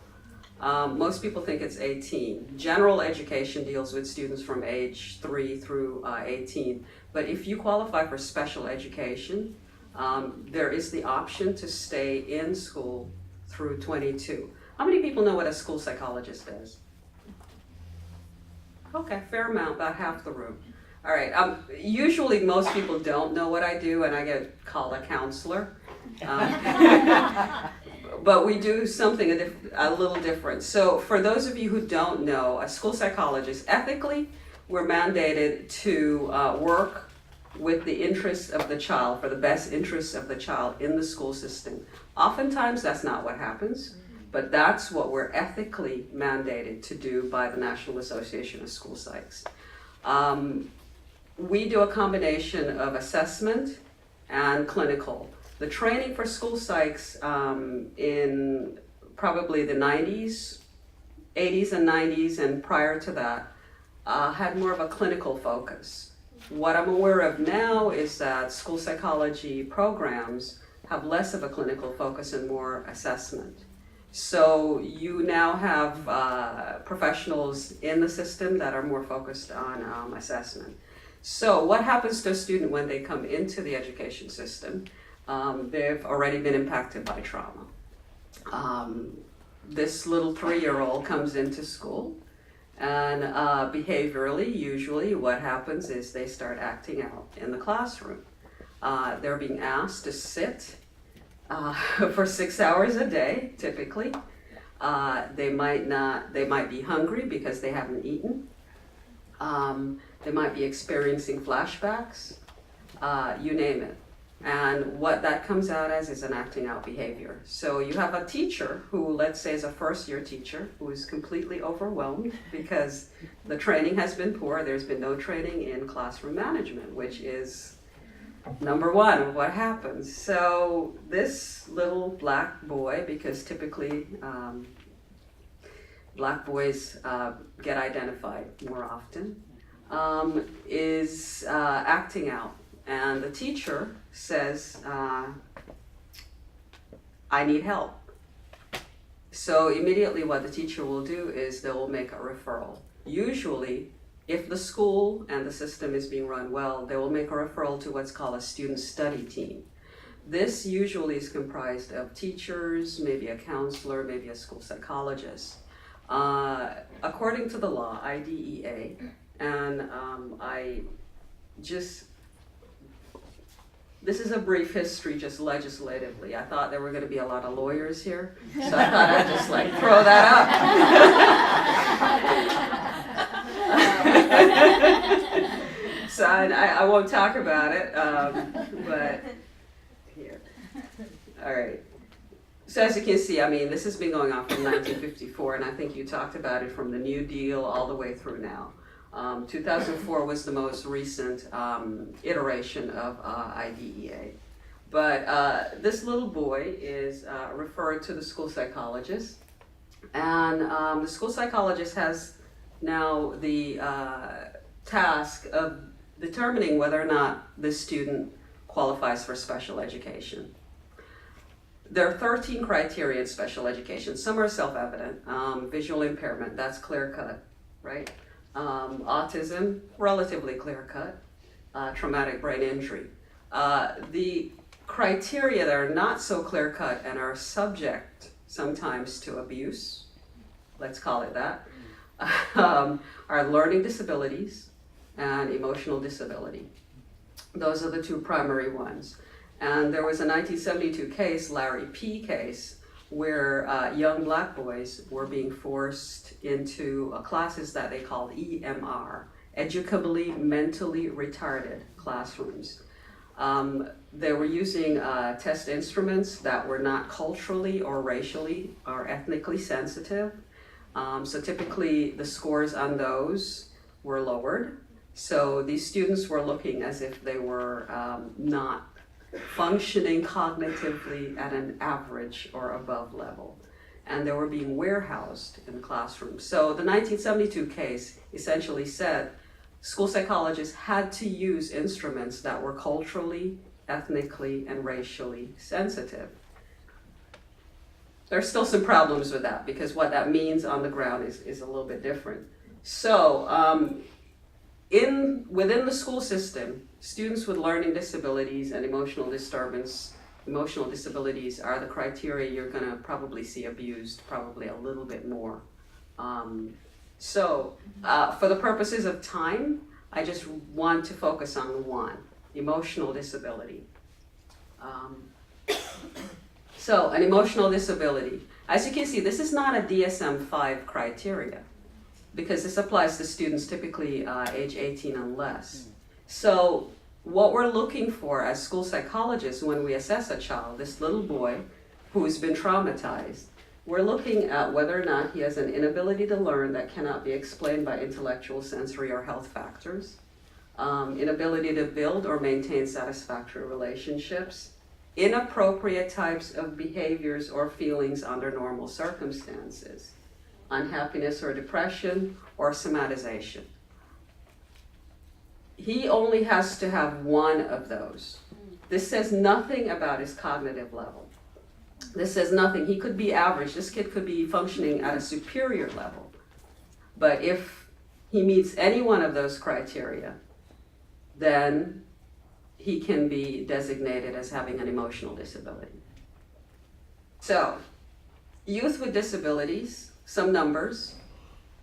Most people think it's 18. General education deals with students from age 3 through 18. But if you qualify for special education, there is the option to stay in school through 22. How many people know what a school psychologist does? Okay, fair amount, about half the room. All right, usually most people don't know what I do and I get called a counselor. But we do something a little different. So for those of you who don't know, a school psychologist, ethically, we're mandated to work with the interests of the child, for the best interests of the child in the school system. Oftentimes that's not what happens, but that's what we're ethically mandated to do by the National Association of School Psychs. We do a combination of assessment and clinical. The training for school psychs in probably the 80s and 90s and prior to that had more of a clinical focus. What I'm aware of now is that school psychology programs have less of a clinical focus and more assessment. So you now have professionals in the system that are more focused on assessment. So what happens to a student when they come into the education system? They've already been impacted by trauma. This little 3-year-old comes into school, and behaviorally, usually what happens is they start acting out in the classroom. They're being asked to sit for 6 hours a day, typically. They might be hungry because they haven't eaten. They might be experiencing flashbacks, you name it. And what that comes out as is an acting out behavior. So you have a teacher who, let's say, is a first-year teacher who is completely overwhelmed because the training has been poor. There's been no training in classroom management, which is number one of what happens. So this little black boy, because typically black boys get identified more often, is acting out. And the teacher says, I need help. So immediately what the teacher will do is they will make a referral. Usually, if the school and the system is being run well, they will make a referral to what's called a student study team. This usually is comprised of teachers, maybe a counselor, maybe a school psychologist. According to the law, IDEA, and this is a brief history just legislatively. I thought there were going to be a lot of lawyers here, so I thought I'd just throw that up. So I won't talk about it, but here. All right. So as you can see, I mean, this has been going on from 1954, and I think you talked about it from the New Deal all the way through now. 2004 was the most recent iteration of IDEA. But this little boy is referred to the school psychologist, and the school psychologist has now the task of determining whether or not this student qualifies for special education. There are 13 criteria in special education. Some are self-evident. Visual impairment, that's clear-cut, right? Autism, relatively clear-cut. Traumatic brain injury. The criteria that are not so clear-cut and are subject sometimes to abuse, let's call it that, are learning disabilities and emotional disability. Those are the two primary ones. And there was a 1972 case, Larry P. case, where young black boys were being forced into classes that they called EMR, educably mentally retarded classrooms. They were using test instruments that were not culturally or racially or ethnically sensitive. So typically the scores on those were lowered. So these students were looking as if they were not functioning cognitively at an average or above level. And they were being warehoused in the classroom. So the 1972 case essentially said school psychologists had to use instruments that were culturally ethnically and racially sensitive. There's still some problems with that because what that means on the ground is a little bit different. So within the school system, students with learning disabilities and emotional disabilities are the criteria you're going to probably see abused probably a little bit more. For the purposes of time, I just want to focus on one, emotional disability. So an emotional disability. As you can see, this is not a DSM-5 criteria because this applies to students typically age 18 and less. So what we're looking for as school psychologists when we assess a child, this little boy who's been traumatized, we're looking at whether or not he has an inability to learn that cannot be explained by intellectual, sensory, or health factors, inability to build or maintain satisfactory relationships, inappropriate types of behaviors or feelings under normal circumstances, unhappiness or depression, or somatization. He only has to have one of those. This says nothing about his cognitive level. This says nothing. He could be average. This kid could be functioning at a superior level. But if he meets any one of those criteria, then he can be designated as having an emotional disability. So, youth with disabilities, some numbers,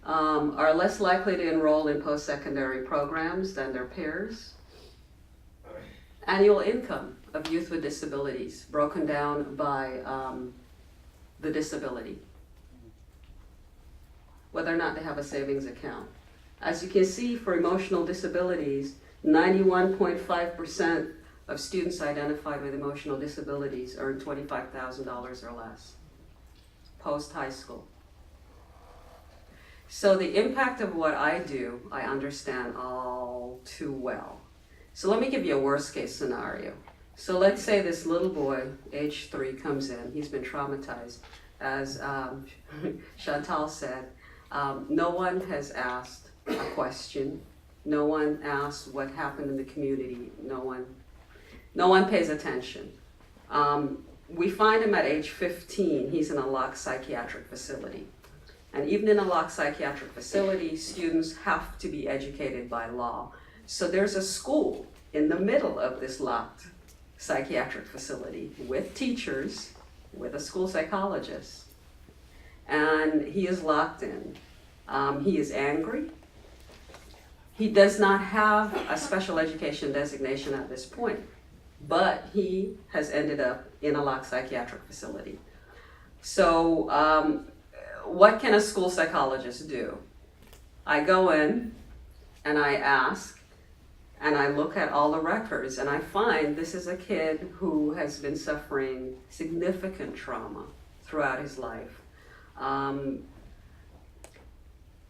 are less likely to enroll in post-secondary programs than their peers. Annual income of youth with disabilities, broken down by the disability. Whether or not they have a savings account. As you can see, for emotional disabilities, 91.5% of students identified with emotional disabilities earn $25,000 or less, post-high school. So the impact of what I do, I understand all too well. So let me give you a worst case scenario. So let's say this little boy, age 3, comes in. He's been traumatized. As Chantal said, no one has asked a question. No one asks what happened in the community. No one pays attention. We find him at age 15. He's in a locked psychiatric facility. And even in a locked psychiatric facility, students have to be educated by law. So there's a school in the middle of this locked psychiatric facility with teachers, with a school psychologist. And he is locked in. He is angry. He does not have a special education designation at this point, but he has ended up in a locked psychiatric facility. So what can a school psychologist do? I go in and I ask and I look at all the records and I find this is a kid who has been suffering significant trauma throughout his life.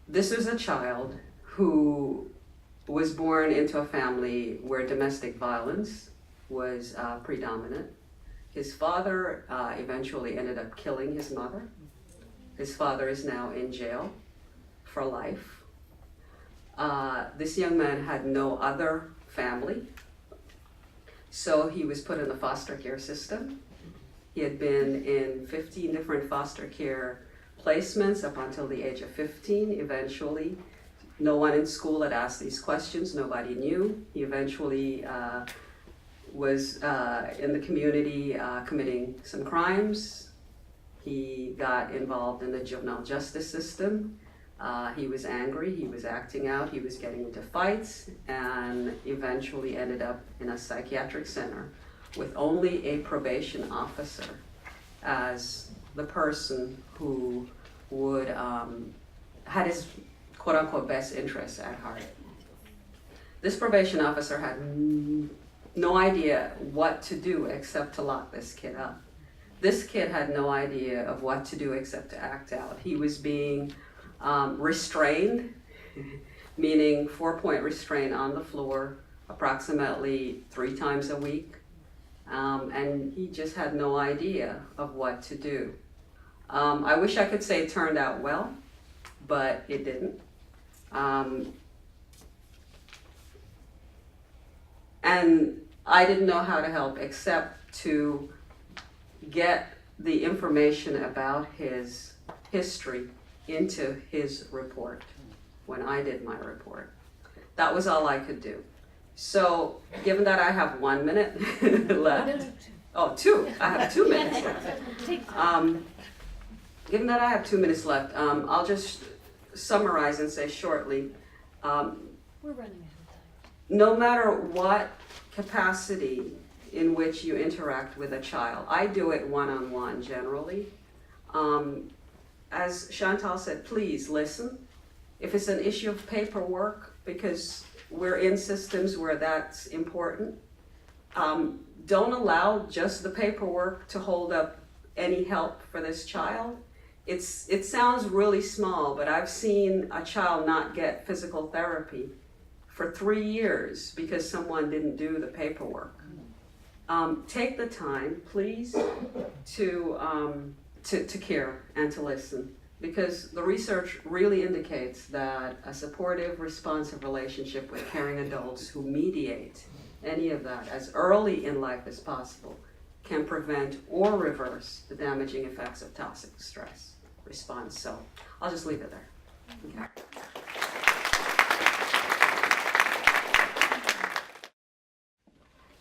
This is a child who was born into a family where domestic violence was predominant. His father eventually ended up killing his mother. His father is now in jail for life. This young man had no other family, so he was put in the foster care system. He had been in 15 different foster care placements up until the age of 15. Eventually, no one in school had asked these questions. Nobody knew. He eventually was in the community committing some crimes. He got involved in the juvenile justice system. He was angry, he was acting out, he was getting into fights, and eventually ended up in a psychiatric center with only a probation officer as the person who would had his quote-unquote best interests at heart. This probation officer had no idea what to do except to lock this kid up. This kid had no idea of what to do except to act out. He was being restrained, meaning 4-point restraint on the floor approximately 3 times a week. And he just had no idea of what to do. I wish I could say it turned out well, but it didn't. And I didn't know how to help except to get the information about his history into his report when I did my report. That was all I could do. So, given that I have 1 minute left, oh, 2, I have 2 minutes left. Given that I have 2 minutes left, I'll just summarize and say shortly, We're running out of time. no matter what capacity in which you interact with a child, I do it one-on-one generally. As Chantal said, please listen. If it's an issue of paperwork, because we're in systems where that's important, don't allow just the paperwork to hold up any help for this child. It sounds really small, but I've seen a child not get physical therapy for 3 years because someone didn't do the paperwork. Take the time, please, to care and to listen, because the research really indicates that a supportive, responsive relationship with caring adults who mediate any of that as early in life as possible can prevent or reverse the damaging effects of toxic stress response. So I'll just leave it there. Okay.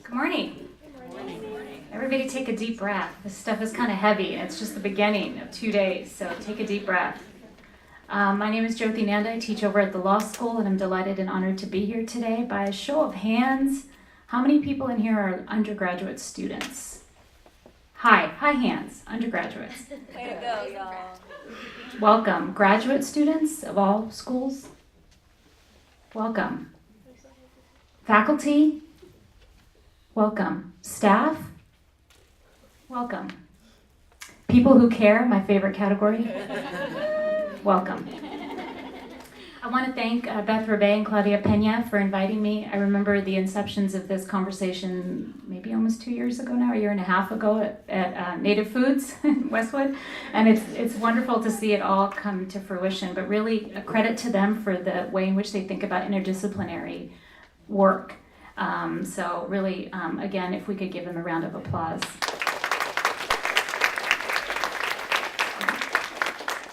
Good morning. Everybody take a deep breath. This stuff is kind of heavy, and it's just the beginning of 2 days, so take a deep breath. My name is Jyoti Nanda. I teach over at the law school, and I'm delighted and honored to be here today. By a show of hands, how many people in here are undergraduate students? High hands, undergraduates. Way to go, y'all. Welcome. Graduate students of all schools, welcome. Faculty, welcome. Staff, welcome. People who care, my favorite category, welcome. I want to thank Beth Rebay and Claudia Pena for inviting me. I remember the inceptions of this conversation maybe almost 2 years ago now, a year and a half ago at Native Foods in Westwood. And it's wonderful to see it all come to fruition, but really a credit to them for the way in which they think about interdisciplinary work. So really, again, if we could give them a round of applause.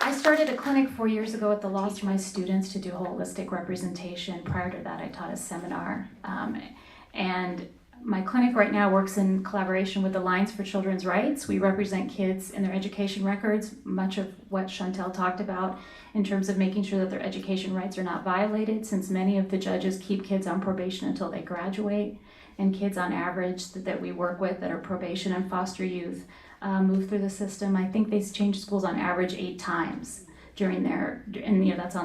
I started a clinic 4 years ago at the law to my students to do holistic representation. Prior to that, I taught a seminar. And my clinic right now works in collaboration with the Alliance for Children's Rights. We represent kids in their education records, much of what Chantal talked about in terms of making sure that their education rights are not violated, since many of the judges keep kids on probation until they graduate, and kids on average that we work with that are probation and foster youth move through the system. I think they change schools on average 8 times during their, and that's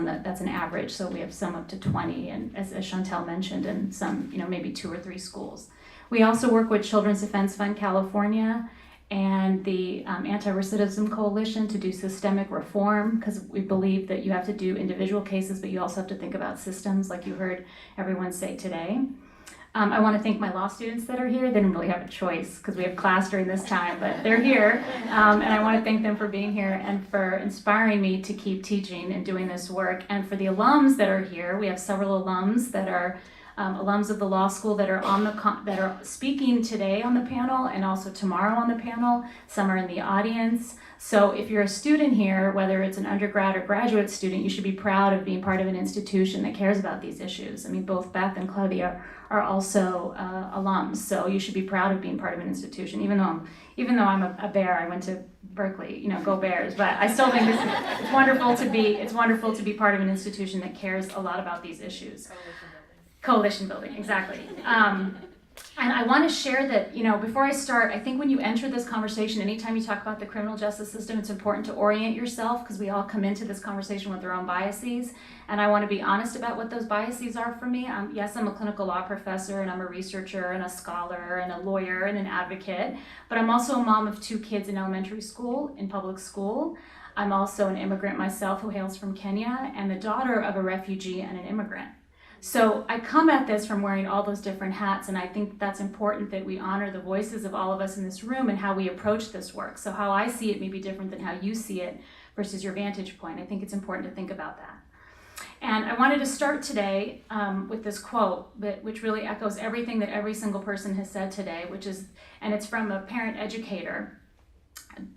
an average, so we have some up to 20, and as Chantal mentioned, and some maybe 2 or 3 schools. We also work with Children's Defense Fund California and the Anti-Recidivism Coalition to do systemic reform, because we believe that you have to do individual cases, but you also have to think about systems, like you heard everyone say today. I want to thank my law students that are here. They didn't really have a choice because we have class during this time, but they're here. And I want to thank them for being here and for inspiring me to keep teaching and doing this work. And for the alums that are here, we have several alums that are alums of the law school that are that are speaking today on the panel and also tomorrow on the panel. Some are in the audience. So if you're a student here, whether it's an undergrad or graduate student, you should be proud of being part of an institution that cares about these issues. I mean, both Beth and Claudia are also alums, so you should be proud of being part of an institution. Even though I'm a bear, I went to Berkeley, go Bears. But I still think it's wonderful to be. It's wonderful to be part of an institution that cares a lot about these issues. Coalition building, exactly. And I want to share that, before I start, I think when you enter this conversation, anytime you talk about the criminal justice system, it's important to orient yourself, because we all come into this conversation with our own biases. And I want to be honest about what those biases are for me. Yes, I'm a clinical law professor, and I'm a researcher, and a scholar, and a lawyer, and an advocate. But I'm also a mom of 2 kids in elementary school, in public school. I'm also an immigrant myself who hails from Kenya, and the daughter of a refugee and an immigrant. So I come at this from wearing all those different hats, and I think that's important that we honor the voices of all of us in this room and how we approach this work. So how I see it may be different than how you see it versus your vantage point. I think it's important to think about that. And I wanted to start today with this quote, which really echoes everything that every single person has said today, and it's from a parent educator,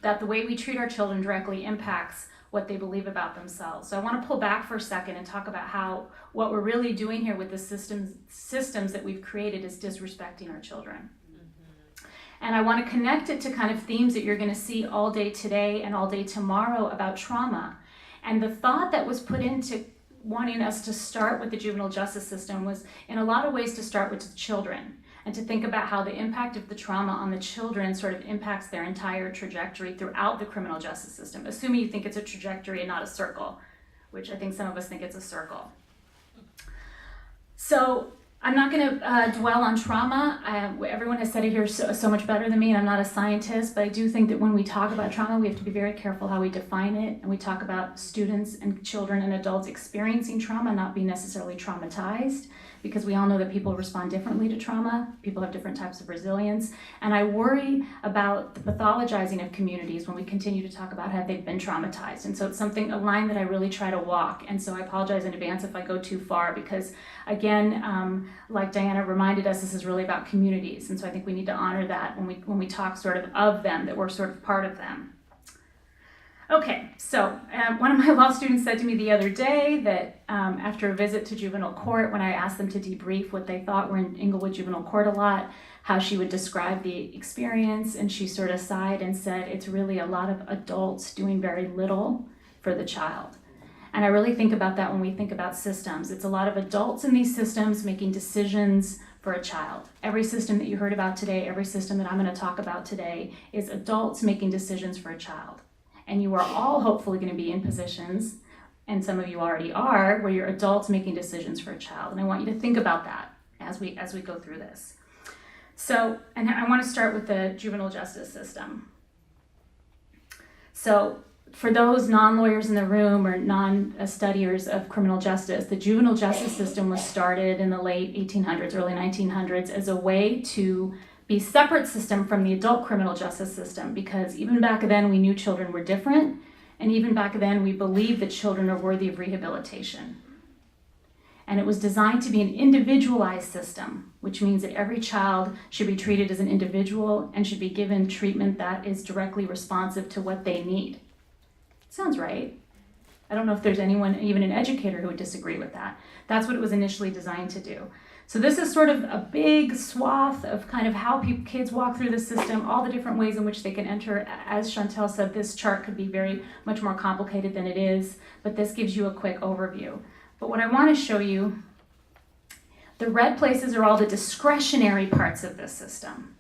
that the way we treat our children directly impacts what they believe about themselves. So I want to pull back for a second and talk about how what we're really doing here with the systems that we've created is disrespecting our children. And I want to connect it to kind of themes that you're going to see all day today and all day tomorrow about trauma. And the thought that was put into wanting us to start with the juvenile justice system was in a lot of ways to start with the children and to think about how the impact of the trauma on the children sort of impacts their entire trajectory throughout the criminal justice system, assuming you think it's a trajectory and not a circle, which I think some of us think it's a circle. So I'm not going to dwell on trauma. Everyone has said it here so much better than me, and I'm not a scientist, but I do think that when we talk about trauma, we have to be very careful how we define it, and we talk about students and children and adults experiencing trauma, not being necessarily traumatized, because we all know that people respond differently to trauma. People have different types of resilience, and I worry about the pathologizing of communities when we continue to talk about how they've been traumatized. And so it's a line that I really try to walk, and so I apologize in advance if I go too far, because again, like Diana reminded us, this is really about communities, and so I think we need to honor that when we talk sort of them, that we're sort of part of them. Okay, so one of my law students said to me the other day that after a visit to juvenile court, when I asked them to debrief what they thought were in Inglewood Juvenile Court a lot, how she would describe the experience, and she sort of sighed and said, it's really a lot of adults doing very little for the child. And I really think about that when we think about systems. It's a lot of adults in these systems making decisions for a child. Every system that you heard about today, every system that I'm going to talk about today is adults making decisions for a child. And you are all hopefully going to be in positions, and some of you already are, where you're adults making decisions for a child. And I want you to think about that as we go through this. So, and I want to start with the juvenile justice system. So, for those non-lawyers in the room or non-studiers of criminal justice, the juvenile justice system was started in the late 1800s, early 1900s as a way to be a separate system from the adult criminal justice system, because even back then we knew children were different, and even back then we believed that children are worthy of rehabilitation. And it was designed to be an individualized system, which means that every child should be treated as an individual and should be given treatment that is directly responsive to what they need. Sounds right. I don't know if there's anyone, even an educator, who would disagree with that. That's what it was initially designed to do. So this is sort of a big swath of kind of how kids walk through the system, all the different ways in which they can enter. As Chantel said, this chart could be very much more complicated than it is, but this gives you a quick overview. But what I want to show you, the red places are all the discretionary parts of this system.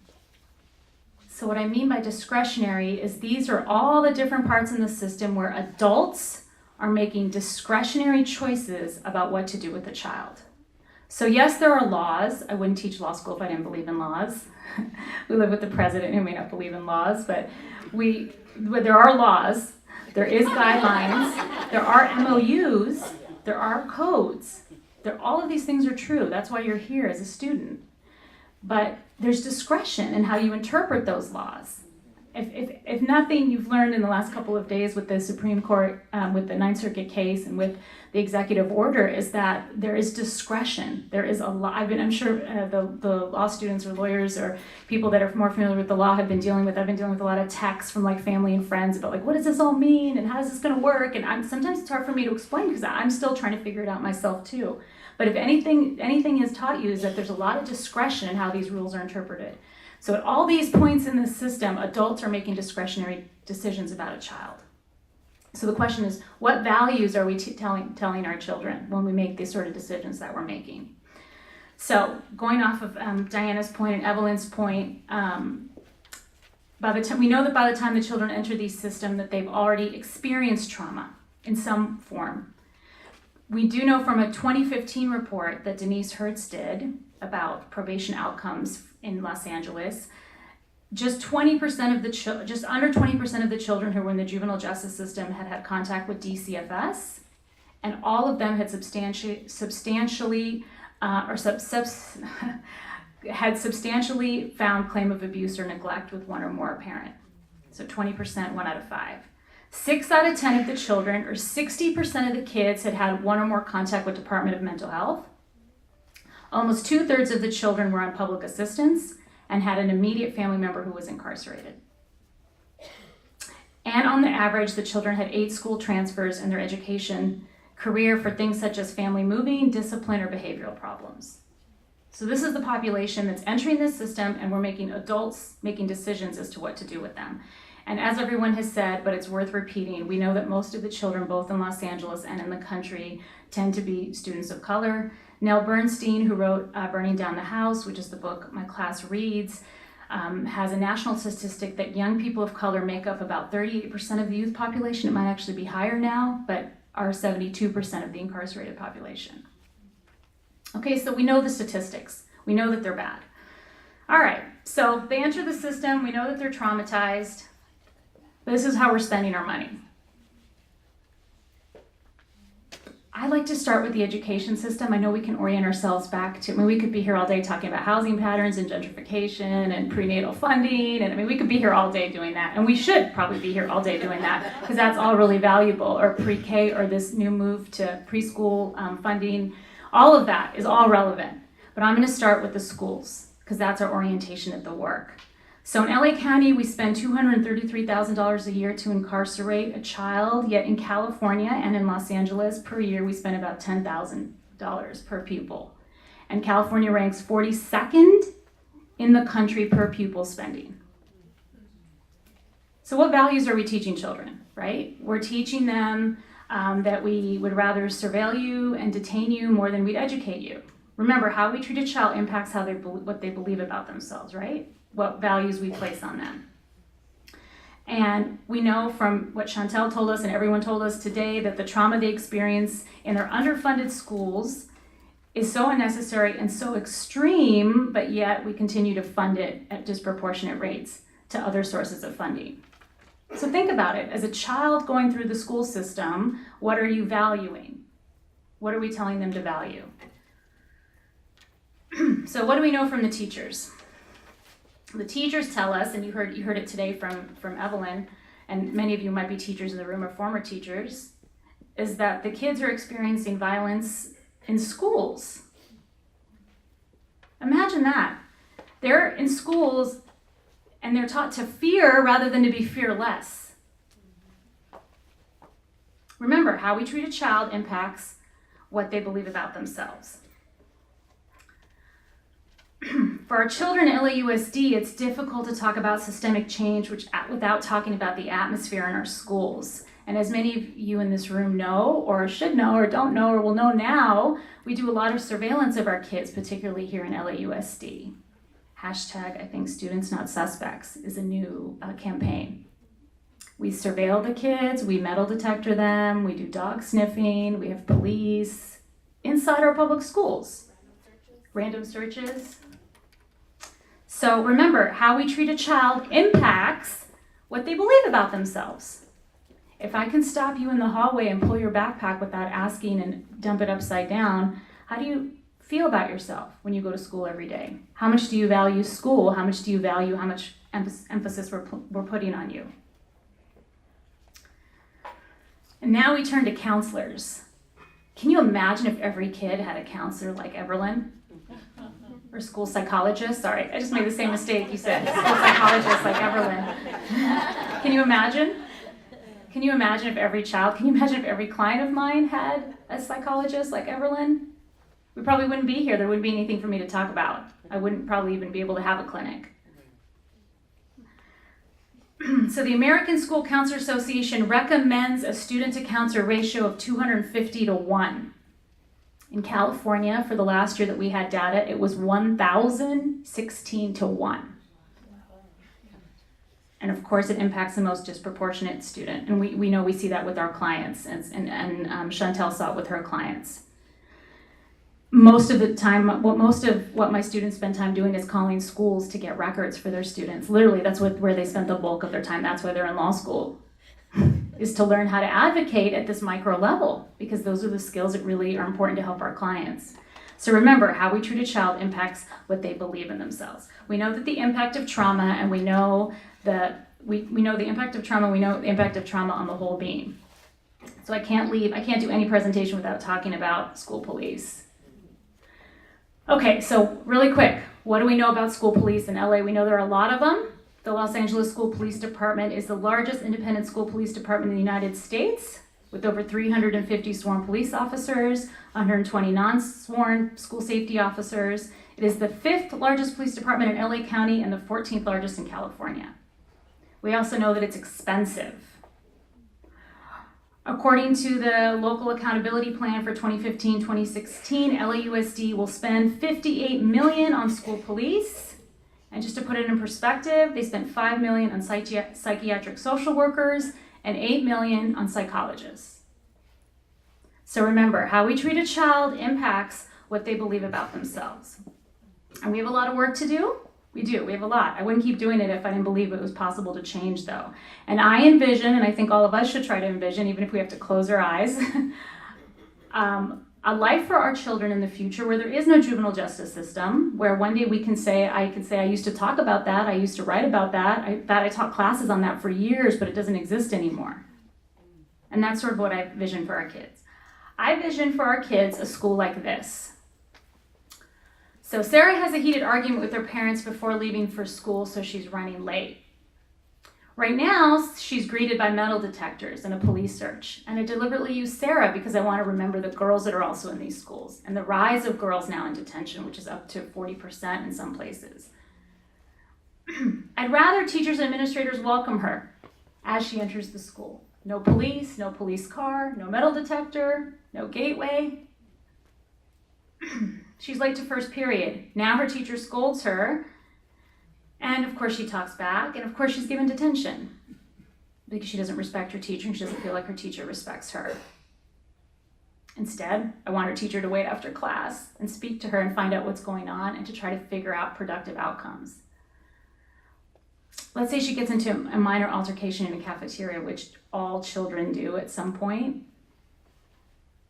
So what I mean by discretionary is these are all the different parts in the system where adults are making discretionary choices about what to do with a child. So yes, there are laws. I wouldn't teach law school if I didn't believe in laws. We live with the president who may not believe in laws, but there are laws, there is guidelines, there are MOUs, there are codes. All of these things are true. That's why you're here as a student. But there's discretion in how you interpret those laws. If nothing you've learned in the last couple of days with the Supreme Court, with the Ninth Circuit case and with the executive order, is that there is discretion. There is a lot. I'm sure the law students or lawyers or people that are more familiar with the law I've been dealing with a lot of texts from like family and friends about like, what does this all mean and how is this going to work? And sometimes it's hard for me to explain because I'm still trying to figure it out myself too. But if anything has taught you is that there's a lot of discretion in how these rules are interpreted. So at all these points in the system, adults are making discretionary decisions about a child. So the question is, what values are we telling our children when we make these sort of decisions that we're making? So going off of Diana's point and Evelyn's point, we know that by the time the children enter these systems that they've already experienced trauma in some form. We do know from a 2015 report that Denise Hertz did about probation outcomes in Los Angeles, just under 20% of the children who were in the juvenile justice system had contact with DCFS, and all of them had substantially found claim of abuse or neglect with one or more parent. So 20%, 1 out of 5. 6 out of 10 of the children, or 60% of the kids, had had one or more contact with Department of Mental Health. Almost 2/3 of the children were on public assistance and had an immediate family member who was incarcerated. And on the average, the children had 8 school transfers in their education career for things such as family moving, discipline, or behavioral problems. So this is the population that's entering this system, and we're making adults making decisions as to what to do with them. And as everyone has said, but it's worth repeating, we know that most of the children, both in Los Angeles and in the country, tend to be students of color. Nell Bernstein, who wrote Burning Down the House, which is the book my class reads, has a national statistic that young people of color make up about 38% of the youth population. It might actually be higher now, but are 72% of the incarcerated population. Okay, so we know the statistics. We know that they're bad. All right, so they enter the system. We know that they're traumatized. This is how we're spending our money. I like to start with the education system. I know we can orient ourselves back to, we could be here all day talking about housing patterns and gentrification and prenatal funding, and we could be here all day doing that, and we should probably be here all day doing that, because that's all really valuable, or pre-K, or this new move to preschool funding. All of that is all relevant, but I'm going to start with the schools, because that's our orientation at the work. So in LA County, we spend $233,000 a year to incarcerate a child, yet in California and in Los Angeles per year, we spend about $10,000 per pupil. And California ranks 42nd in the country per pupil spending. So what values are we teaching children, right? We're teaching them that we would rather surveil you and detain you more than we'd educate you. Remember, how we treat a child impacts how what they believe about themselves, right? What values we place on them. And we know from what Chantel told us and everyone told us today that the trauma they experience in their underfunded schools is so unnecessary and so extreme, but yet we continue to fund it at disproportionate rates to other sources of funding. So think about it. As a child going through the school system, what are you valuing? What are we telling them to value? So what do we know from the teachers? The teachers tell us, and you heard it today from Evelyn, and many of you might be teachers in the room or former teachers, is that the kids are experiencing violence in schools. Imagine that. They're in schools and they're taught to fear rather than to be fearless. Remember, how we treat a child impacts what they believe about themselves. For our children at LAUSD, it's difficult to talk about systemic change without talking about the atmosphere in our schools. And as many of you in this room know, or should know, or don't know, or will know now, we do a lot of surveillance of our kids, particularly here in LAUSD. Hashtag, I think students not suspects, is a new campaign. We surveil the kids, we metal detector them, we do dog sniffing, we have police inside our public schools. Random searches. So remember, how we treat a child impacts what they believe about themselves. If I can stop you in the hallway and pull your backpack without asking and dump it upside down, how do you feel about yourself when you go to school every day? How much do you value school? How much do you value how much emphasis we're putting on you? And now we turn to counselors. Can you imagine if every kid had a counselor like Everlyn? Or school psychologist? Sorry, I just made the same mistake you said. School psychologist like Everlyn. Can you imagine? Can you imagine if every client of mine had a psychologist like Everlyn? We probably wouldn't be here. There wouldn't be anything for me to talk about. I wouldn't probably even be able to have a clinic. So the American School Counselor Association recommends a student-to-counselor ratio of 250 to 1. In California, for the last year that we had data, it was 1,016 to 1. And of course, it impacts the most disproportionate student. And we know we see that with our clients, and Chantel saw it with her clients. Most of what my students spend time doing is calling schools to get records for their students. Literally, that's where they spend the bulk of their time. That's why they're in law school, is to learn how to advocate at this micro level, because those are the skills that really are important to help our clients. So remember, how we treat a child impacts what they believe in themselves. We know that the impact of trauma, and we know the we know the impact of trauma, we know the impact of trauma on the whole being. So I can't do any presentation without talking about school police. Okay, so really quick, what do we know about school police in LA? We know there are a lot of them. The Los Angeles School Police Department is the largest independent school police department in the United States, with over 350 sworn police officers, 120 non-sworn school safety officers. It is the 5th largest police department in LA County and the 14th largest in California. We also know that it's expensive. According to the local accountability plan for 2015-2016, LAUSD will spend $58 million on school police. And just to put it in perspective, they spent $5 million on psychiatric social workers and $8 million on psychologists. So remember, how we treat a child impacts what they believe about themselves. And we have a lot of work to do. We do, we have a lot. I wouldn't keep doing it if I didn't believe it was possible to change though. And I envision, and I think all of us should try to envision, even if we have to close our eyes, a life for our children in the future where there is no juvenile justice system, where one day I can say, I used to talk about that, I used to write about that, I taught classes on that for years, but it doesn't exist anymore. And that's sort of what I vision for our kids. I vision for our kids a school like this. So Sarah has a heated argument with her parents before leaving for school, so she's running late. Right now, she's greeted by metal detectors and a police search. And I deliberately use Sarah because I want to remember the girls that are also in these schools and the rise of girls now in detention, which is up to 40% in some places. I'd rather teachers and administrators welcome her as she enters the school. No police car, no metal detector, no gateway. She's late to first period. Now her teacher scolds her, and of course she talks back, and of course she's given detention because she doesn't respect her teacher and she doesn't feel like her teacher respects her. Instead, I want her teacher to wait after class and speak to her and find out what's going on and to try to figure out productive outcomes. Let's say she gets into a minor altercation in a cafeteria, which all children do at some point.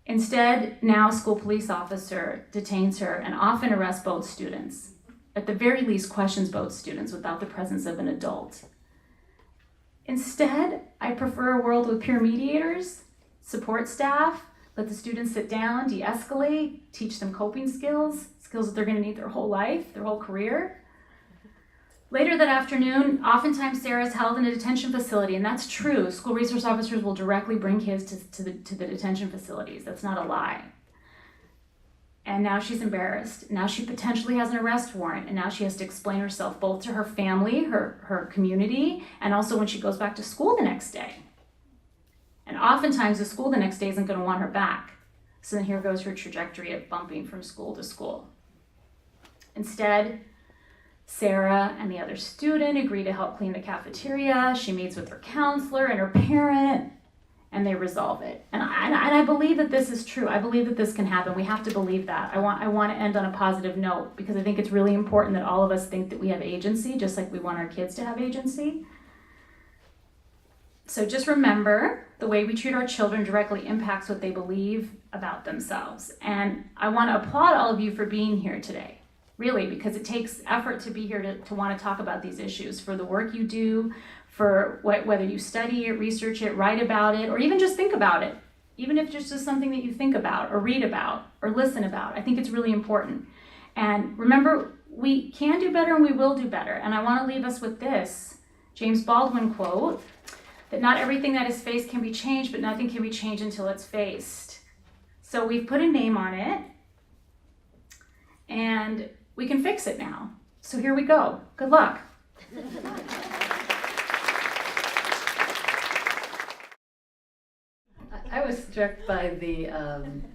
Instead, now a school police officer detains her and often arrests both students. At the very least, questions both students without the presence of an adult. Instead, I prefer a world with peer mediators, support staff, let the students sit down, de-escalate, teach them coping skills that they're going to need their whole life, their whole career. Later that afternoon, oftentimes Sarah is held in a detention facility, and that's true. School resource officers will directly bring kids to the detention facilities. That's not a lie. And now she's embarrassed. Now she potentially has an arrest warrant, and now she has to explain herself both to her family, her community, and also when she goes back to school the next day. And oftentimes the school the next day isn't going to want her back. So then here goes her trajectory of bumping from school to school. Instead, Sarah and the other student agree to help clean the cafeteria. She meets with her counselor and her parent, and they resolve it. And I believe that this is true. I believe that this can happen. We have to believe that. I want to end on a positive note because I think it's really important that all of us think that we have agency, just like we want our kids to have agency. So just remember, the way we treat our children directly impacts what they believe about themselves. And I want to applaud all of you for being here today. Really, because it takes effort to be here to want to talk about these issues, for the work you do, for whether you study it, research it, write about it, or even just think about it. Even if it's just something that you think about or read about or listen about. I think it's really important. And remember, we can do better and we will do better. And I want to leave us with this James Baldwin quote, that not everything that is faced can be changed, but nothing can be changed until it's faced. So we've put a name on it, and we can fix it now. So here we go. Good luck. I was struck by the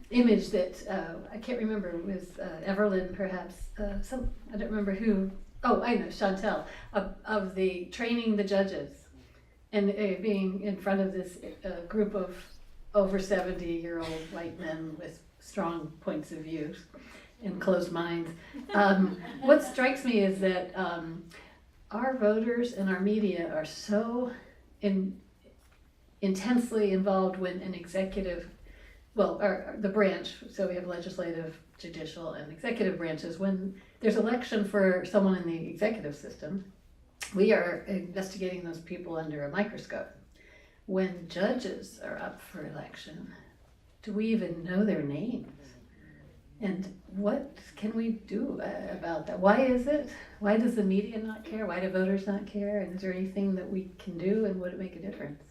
image that, I can't remember, it was Evelyn perhaps, I don't remember who, oh, I know, Chantel, of the training the judges and being in front of this group of over 70-year-old white men with strong points of view and closed minds. What strikes me is that our voters and our media are so intensely involved when an executive, the branch, so we have legislative, judicial, and executive branches, when there's election for someone in the executive system, we are investigating those people under a microscope. When judges are up for election, do we even know their names? And what can we do about that? Why is it? Why does the media not care? Why do voters not care? And is there anything that we can do, and would it make a difference?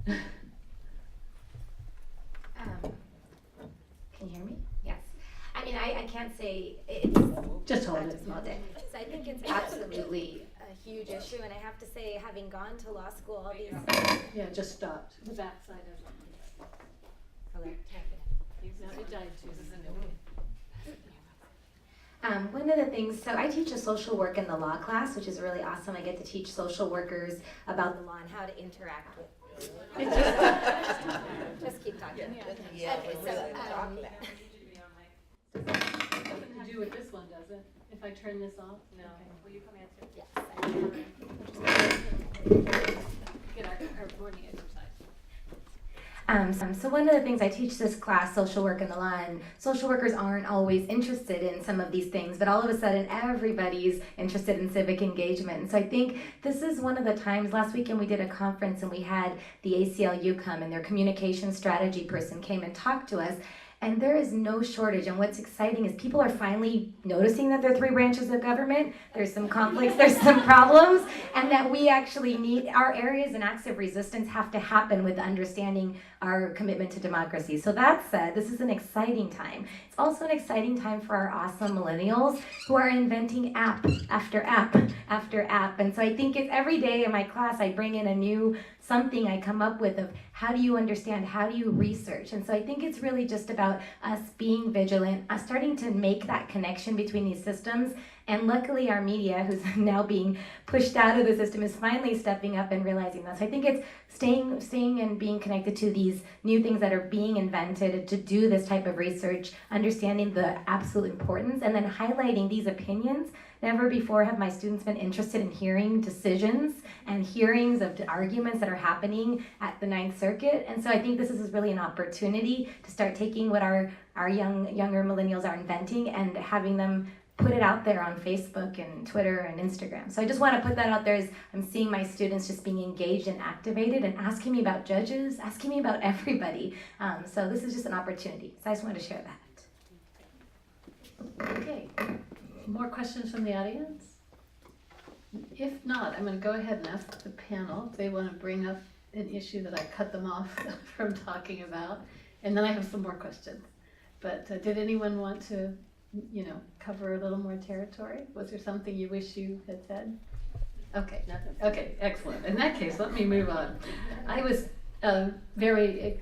Can you hear me? Yes. I mean, I can't say it's Just hold it. all day. So I think it's absolutely a huge issue, and I have to say, having gone to law school, all these. Yeah, just stopped. The backside of it. It died too. One of the things, so I teach a social work in the law class, which is really awesome. I get to teach social workers about the law and how to interact with. Just keep talking. Yeah, Okay, we're so, Nothing to do with this one, does it? If I turn this off? No. Okay. Will you come answer? yes. Get our morning exercise. So one of the things I teach this class, social work in the law, and social workers aren't always interested in some of these things, but all of a sudden everybody's interested in civic engagement. And so I think this is one of the times, last weekend we did a conference and we had the ACLU come, and their communication strategy person came and talked to us. And there is no shortage. And what's exciting is people are finally noticing that there are 3 branches of government. There's some conflicts, there's some problems, and that we actually need, our areas and acts of resistance have to happen with understanding our commitment to democracy. So that said, this is an exciting time. It's also an exciting time for our awesome millennials who are inventing app after app after app. And so I think it's every day in my class, I bring in a new something I come up with of how do you understand, how do you research? And so I think it's really just about us being vigilant, us starting to make that connection between these systems. And luckily our media, who's now being pushed out of the system, is finally stepping up and realizing that. So I think it's staying and being connected to these new things that are being invented to do this type of research, understanding the absolute importance, and then highlighting these opinions. Never before have my students been interested in hearing decisions and hearings of the arguments that are happening at the Ninth Circuit. And so I think this is really an opportunity to start taking what our younger millennials are inventing and having them put it out there on Facebook and Twitter and Instagram. So I just want to put that out there as I'm seeing my students just being engaged and activated and asking me about judges, asking me about everybody. So this is just an opportunity. So I just wanted to share that. Okay. More questions from the audience? If not, I'm going to go ahead and ask the panel if they want to bring up an issue that I cut them off from talking about, and then I have some more questions. But did anyone want to, cover a little more territory? Was there something you wish you had said? Okay, nothing. Okay, excellent. In that case, let me move on. I was very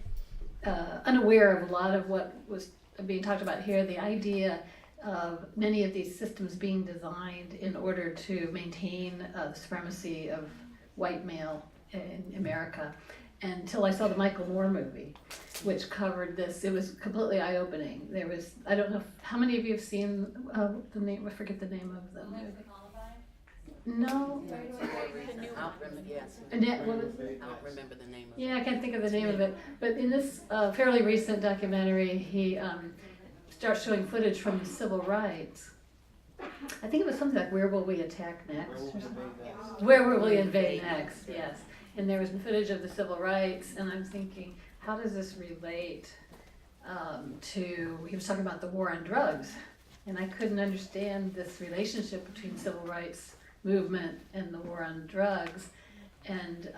unaware of a lot of what was being talked about here, the idea of many of these systems being designed in order to maintain the supremacy of white male in America, until I saw the Michael Moore movie, which covered this. It was completely eye-opening. There was, I don't know, how many of you have seen the name, I forget the name of the movie. No? I'll remember, yes. Annette, what is it? I don't remember the name of it. Yeah, I can't think of the name of it. But in this fairly recent documentary, he starts showing footage from civil rights. I think it was something like Where Will We Attack Next? Or something. Where Will We Invade Next, yes. And there was footage of the civil rights, and I'm thinking, how does this relate to, he was talking about the war on drugs, and I couldn't understand this relationship between civil rights movement and the war on drugs, and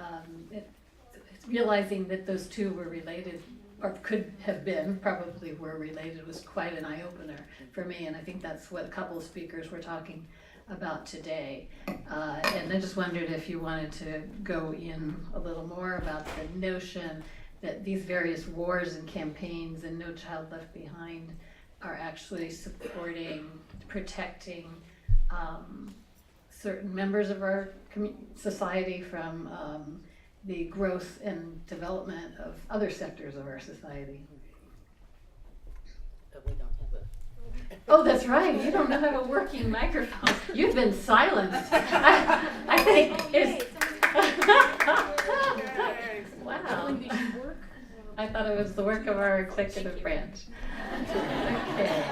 realizing that those two were related, or could have been, probably were related, was quite an eye-opener for me, and I think that's what a couple of speakers were talking about today. And I just wondered if you wanted to go in a little more about the notion that these various wars and campaigns and No Child Left Behind are actually supporting, protecting certain members of our society from the growth and development of other sectors of our society. But we don't have a. Oh, that's right. You don't have a working microphone. You've been silenced. I think it's. Wow. I thought it was the work of our executive branch. Okay.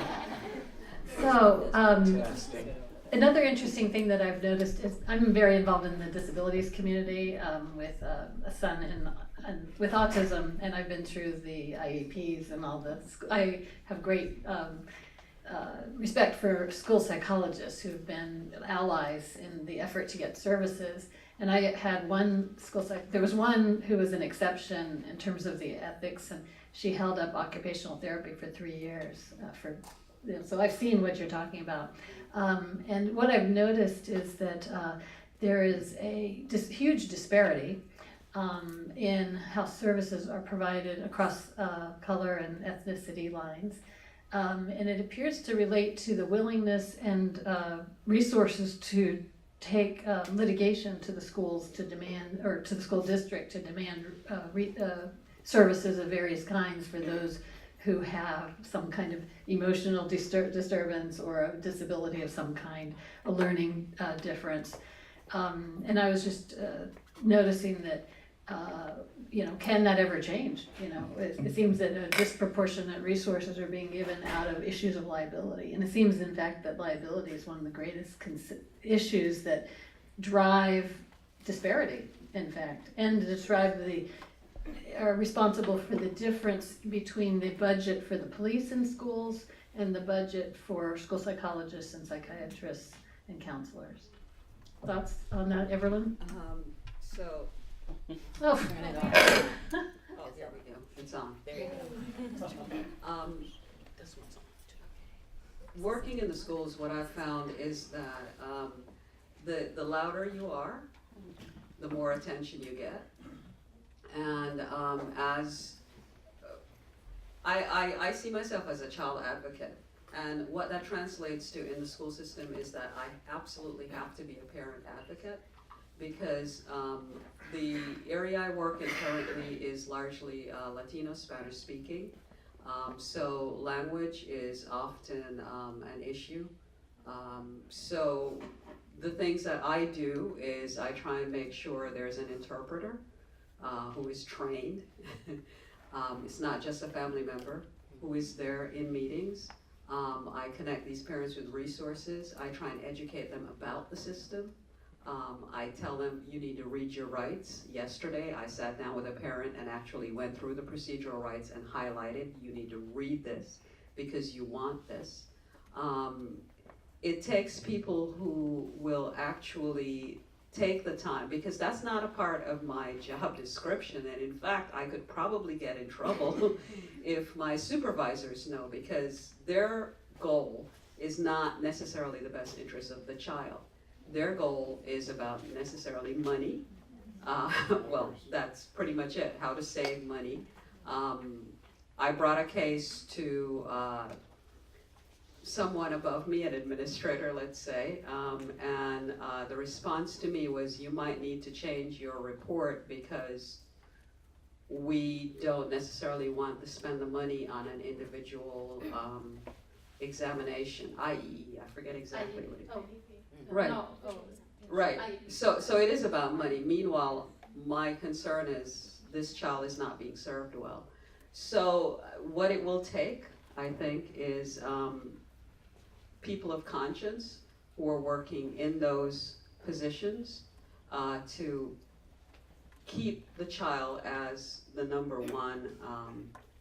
So So, Fantastic. another interesting thing that I've noticed is I'm very involved in the disabilities community with a son with autism, and I've been through the IEPs and all this. I have great respect for school psychologists who've been allies in the effort to get services. And I had one there was one who was an exception in terms of the ethics, and she held up occupational therapy for 3 years so I've seen what you're talking about. And what I've noticed is that there is a huge disparity in how services are provided across color and ethnicity lines. And it appears to relate to the willingness and resources to take litigation to the schools to demand, or to the school district to demand services of various kinds for those who have some kind of emotional disturbance or a disability of some kind, a learning difference. And I was just noticing that, can that ever change? It seems that disproportionate resources are being given out of issues of liability. And it seems, in fact, that liability is one of the greatest issues that drive disparity, in fact, and are responsible for the difference between the budget for the police in schools and the budget for school psychologists and psychiatrists and counselors. Thoughts on that, Everlyn? So, Oh, here we go, it's on. There you go. This one's on too. Working in the schools, what I've found is that the louder you are, the more attention you get. And as I see myself as a child advocate, and what that translates to in the school system is that I absolutely have to be a parent advocate, because the area I work in currently is largely Latino Spanish speaking. So language is often an issue. So the things that I do is I try and make sure there's an interpreter who is trained. It's not just a family member who is there in meetings. I connect these parents with resources. I try and educate them about the system. I tell them, you need to read your rights. Yesterday, I sat down with a parent and actually went through the procedural rights and highlighted, you need to read this because you want this. It takes people who will actually take the time, because that's not a part of my job description, and in fact, I could probably get in trouble if my supervisors know, because their goal is not necessarily the best interest of the child. Their goal is about necessarily money. Well, that's pretty much it, how to save money. I brought a case to someone above me, an administrator, let's say, and the response to me was, you might need to change your report because we don't necessarily want to spend the money on an individual examination, i.e., I forget exactly what it is. Right. Right. So it is about money. Meanwhile, my concern is this child is not being served well. So what it will take, I think, is people of conscience who are working in those positions to keep the child as the number one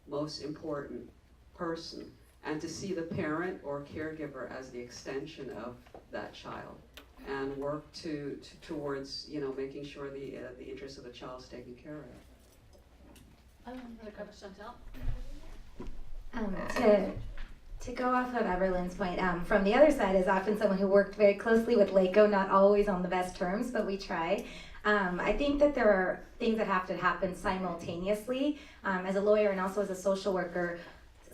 most important person, and to see the parent or caregiver as the extension of that child, and work towards making sure the interests of the child is taken care of. To go off of Everlynn's point, from the other side is often someone who worked very closely with LACO, not always on the best terms, but we try. I think that there are things that have to happen simultaneously. As a lawyer and also as a social worker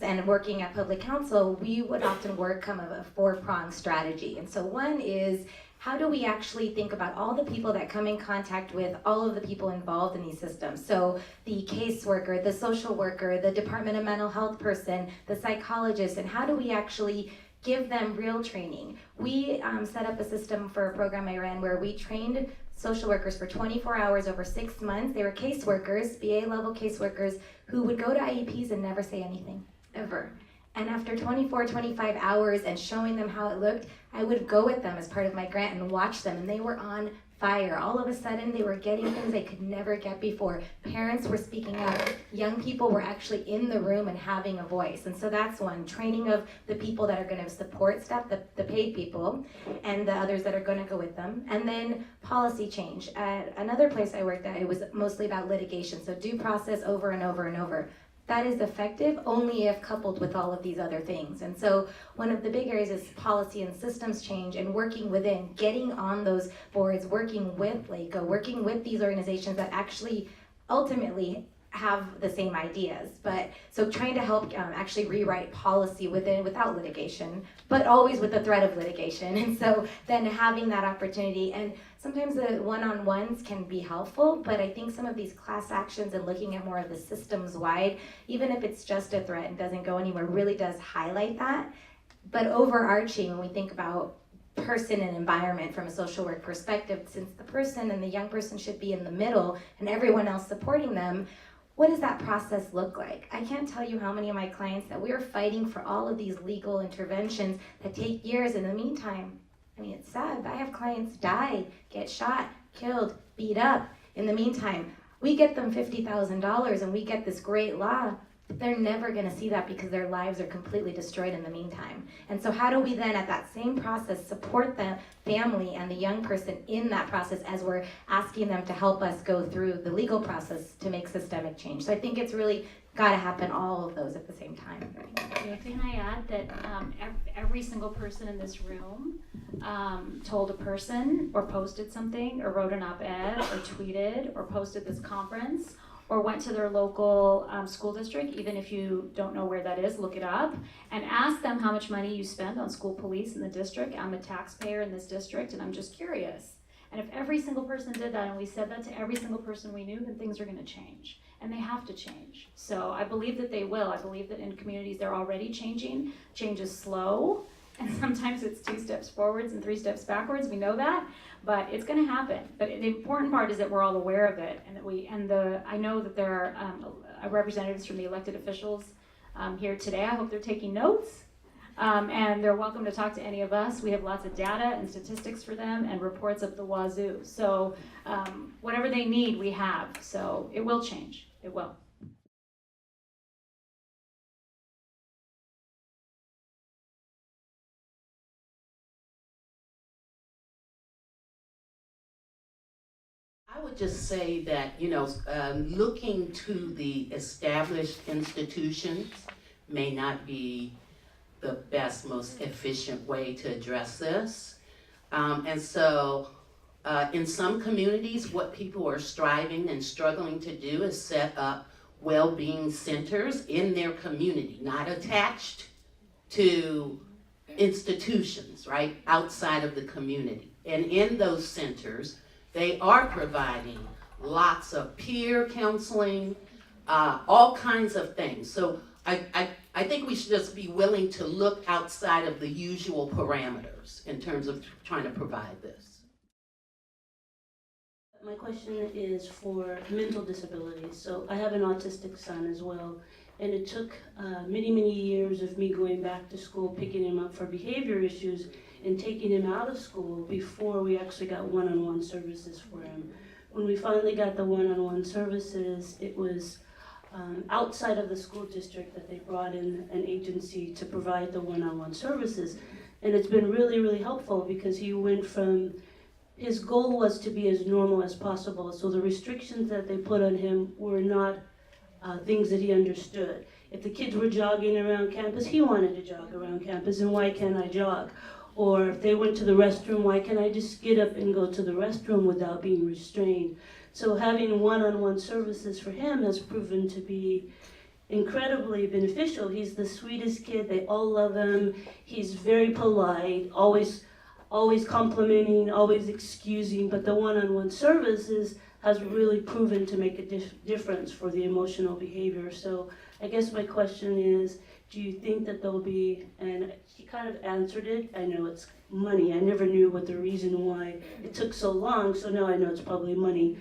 and working at public counsel, we would often work kind of a four-pronged strategy. And so one is, how do we actually think about all the people that come in contact with all of the people involved in these systems? So the caseworker, the social worker, the Department of Mental Health person, the psychologist, and how do we actually give them real training? We set up a system for a program I ran where we trained social workers for 24 hours over 6 months. They were caseworkers, BA level caseworkers, who would go to IEPs and never say anything, ever. And after 24, 25 hours and showing them how it looked, I would go with them as part of my grant and watch them, and they were on fire. All of a sudden, they were getting things they could never get before. Parents were speaking up. Young people were actually in the room and having a voice. And so that's one. Training of the people that are going to support staff, the paid people, and the others that are going to go with them. And then policy change. At another place I worked at, it was mostly about litigation. So due process over and over and over. That is effective only if coupled with all of these other things. And so one of the big areas is policy and systems change and working within, getting on those boards, working with LACO, working with these organizations that actually ultimately have the same ideas. But so trying to help actually rewrite policy without litigation, but always with the threat of litigation. And so then having that opportunity, and sometimes the one-on-ones can be helpful, but I think some of these class actions and looking at more of the systems wide, even if it's just a threat and doesn't go anywhere, really does highlight that. But overarching, when we think about person and environment from a social work perspective, since the person and the young person should be in the middle and everyone else supporting them, what does that process look like? I can't tell you how many of my clients that we're fighting for all of these legal interventions that take years. In the meantime, I mean, it's sad, but I have clients die, get shot, killed, beat up. In the meantime, we get them $50,000 and we get this great law, but they're never gonna see that because their lives are completely destroyed in the meantime. And so how do we then at that same process support the family and the young person in that process as we're asking them to help us go through the legal process to make systemic change? So I think it's really gotta happen, all of those at the same time. Can I add that every single person in this room told a person or posted something or wrote an op-ed or tweeted or posted this conference or went to their local school district, even if you don't know where that is, look it up, and ask them how much money you spend on school police in the district. I'm a taxpayer in this district and I'm just curious. And if every single person did that and we said that to every single person we knew, then things are gonna change. And they have to change. So I believe that they will. I believe that in communities they're already changing. Change is slow, and sometimes it's 2 steps forwards and 3 steps backwards. We know that, but it's going to happen. But the important part is that we're all aware of it, and that I know that there are representatives from the elected officials here today. I hope they're taking notes. And they're welcome to talk to any of us. We have lots of data and statistics for them and reports up the wazoo. So whatever they need, we have. So it will change. It will. I would just say that, looking to the established institutions may not be the best, most efficient way to address this. And so in some communities, what people are striving and struggling to do is set up well-being centers in their community, not attached to institutions, right, outside of the community. And in those centers, they are providing lots of peer counseling, all kinds of things. So I think we should just be willing to look outside of the usual parameters in terms of trying to provide this. My question is for mental disabilities. So I have an autistic son as well, and it took many, many years of me going back to school, picking him up for behavior issues, and taking him out of school before we actually got one-on-one services for him. When we finally got the one-on-one services, it was outside of the school district that they brought in an agency to provide the one-on-one services. And it's been really, really helpful because he went from, his goal was to be as normal as possible. So the restrictions that they put on him were not things that he understood. If the kids were jogging around campus, he wanted to jog around campus, and why can't I jog? Or if they went to the restroom, why can't I just get up and go to the restroom without being restrained? So having one-on-one services for him has proven to be incredibly beneficial. He's the sweetest kid, they all love him. He's very polite, always complimenting, always excusing, but the one-on-one services has really proven to make a difference for the emotional behavior. So I guess my question is, do you think that there'll be, and she kind of answered it, I know it's money. I never knew what the reason why it took so long, so now I know it's probably money.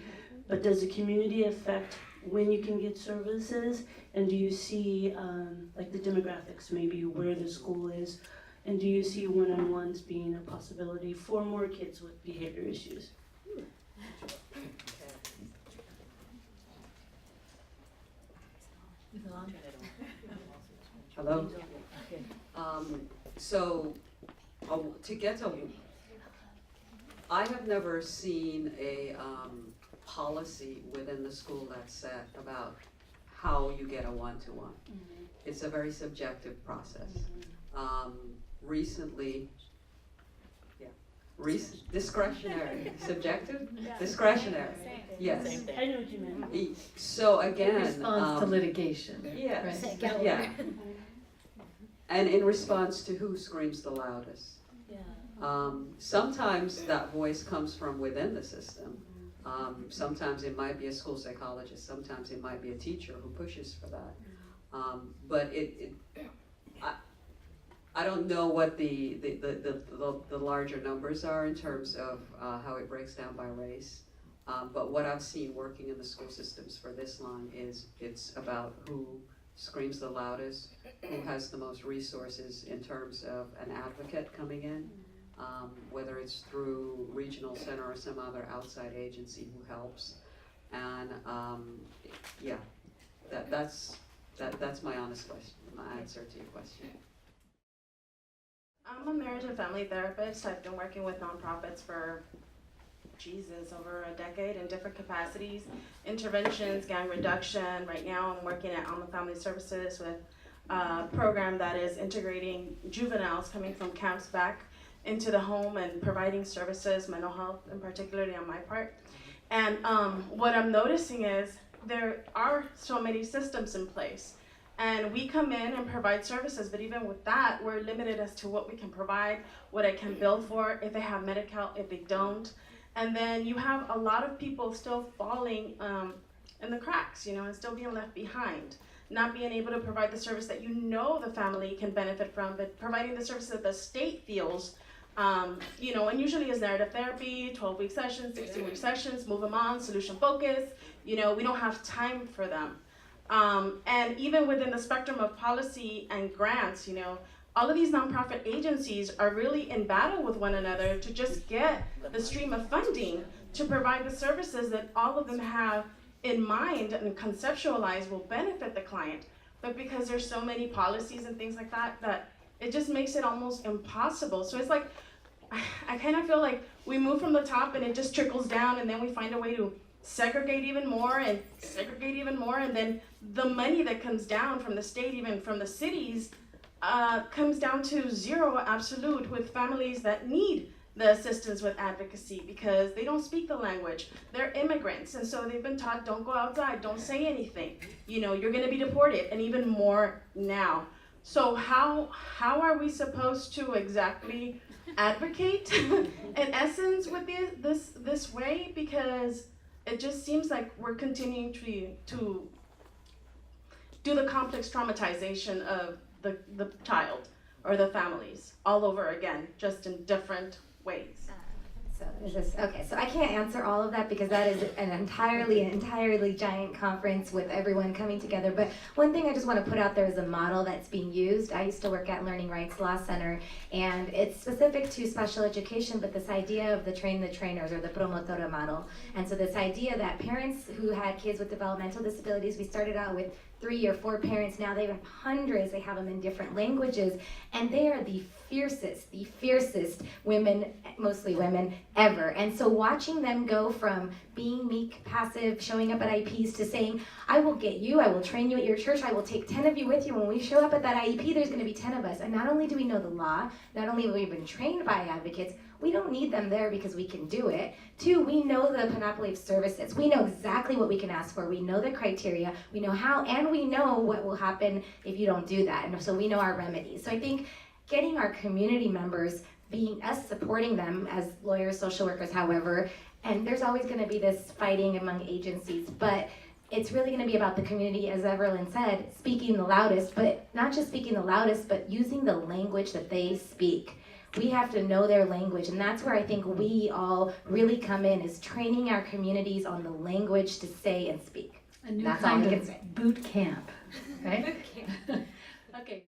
But does the community affect when you can get services, and do you see like the demographics, maybe where the school is, and do you see one-on-ones being a possibility for more kids with behavior issues? Hello? So, to get to, I have never seen a policy within the school that's set about how you get a one-to-one. It's a very subjective process. Recently, discretionary, subjective, discretionary, yes. I know what you meant. So In again, response to litigation. yes, Right. yeah. And in response to who screams the loudest. Sometimes that voice comes from within the system. Sometimes it might be a school psychologist, sometimes it might be a teacher who pushes for that. But I don't know what the larger numbers are in terms of how it breaks down by race. But what I've seen working in the school systems for this long is it's about who screams the loudest, who has the most resources in terms of an advocate coming in, whether it's through regional center or some other outside agency who helps. And yeah, that's my honest question, my answer to your question. I'm a marriage and family therapist. I've been working with nonprofits for, over a decade in different capacities. Interventions, gang reduction. Right now I'm working at Alma Family Services with a program that is integrating juveniles coming from camps back into the home and providing services, mental health, and particularly on my part. And what I'm noticing is there are so many systems in place. And we come in and provide services, but even with that, we're limited as to what we can provide, what I can bill for, if they have Medi-Cal, if they don't. And then you have a lot of people still falling in the cracks, and still being left behind. Not being able to provide the service that the family can benefit from, but providing the service that the state feels, and usually is narrative therapy, 12-week sessions, 16-week sessions, move them on, solution focus. We don't have time for them. And even within the spectrum of policy and grants, all of these nonprofit agencies are really in battle with one another to just get the stream of funding to provide the services that all of them have in mind and conceptualize will benefit the client. But because there's so many policies and things like that, that it just makes it almost impossible. So it's like, I kind of feel like we move from the top and it just trickles down, and then we find a way to segregate even more, and then the money that comes down from the state, even from the cities, comes down to zero absolute with families that need the assistance with advocacy because they don't speak the language. They're immigrants, and so they've been taught, don't go outside, don't say anything. You're gonna be deported, and even more now. So how are we supposed to exactly advocate in essence with this way? Because it just seems like we're continuing to do the complex traumatization of the child or the families all over again, just in different ways. So I can't answer all of that because that is an entirely giant conference with everyone coming together. But one thing I just want to put out there is a model that's being used. I used to work at Learning Rights Law Center, and it's specific to special education, but this idea of the train the trainers or the promotora model. And so this idea that parents who had kids with developmental disabilities, we started out with 3 or 4 parents, now they have hundreds, they have them in different languages, and they are the fiercest women, mostly women, ever. And so watching them go from being meek, passive, showing up at IEPs to saying, I will get you, I will train you at your church, I will take 10 of you with you. When we show up at that IEP, there's going to be 10 of us. And not only do we know the law, not only have we been trained by advocates, we don't need them there because we can do it. 2, we know the panoply of services. We know exactly what we can ask for. We know the criteria. We know how, and we know what will happen if you don't do that. And so we know our remedies. So I think getting our community members, being us supporting them as lawyers, social workers, however, and there's always going to be this fighting among agencies, but it's really going to be about the community, as Everlyn said, speaking the loudest, but not just speaking the loudest, but using the language that they speak. We have to know their language, and that's where I think we all really come in, is training our communities on the language to say and speak. A new That's all kind I of can say. boot camp, right? Boot camp. Okay.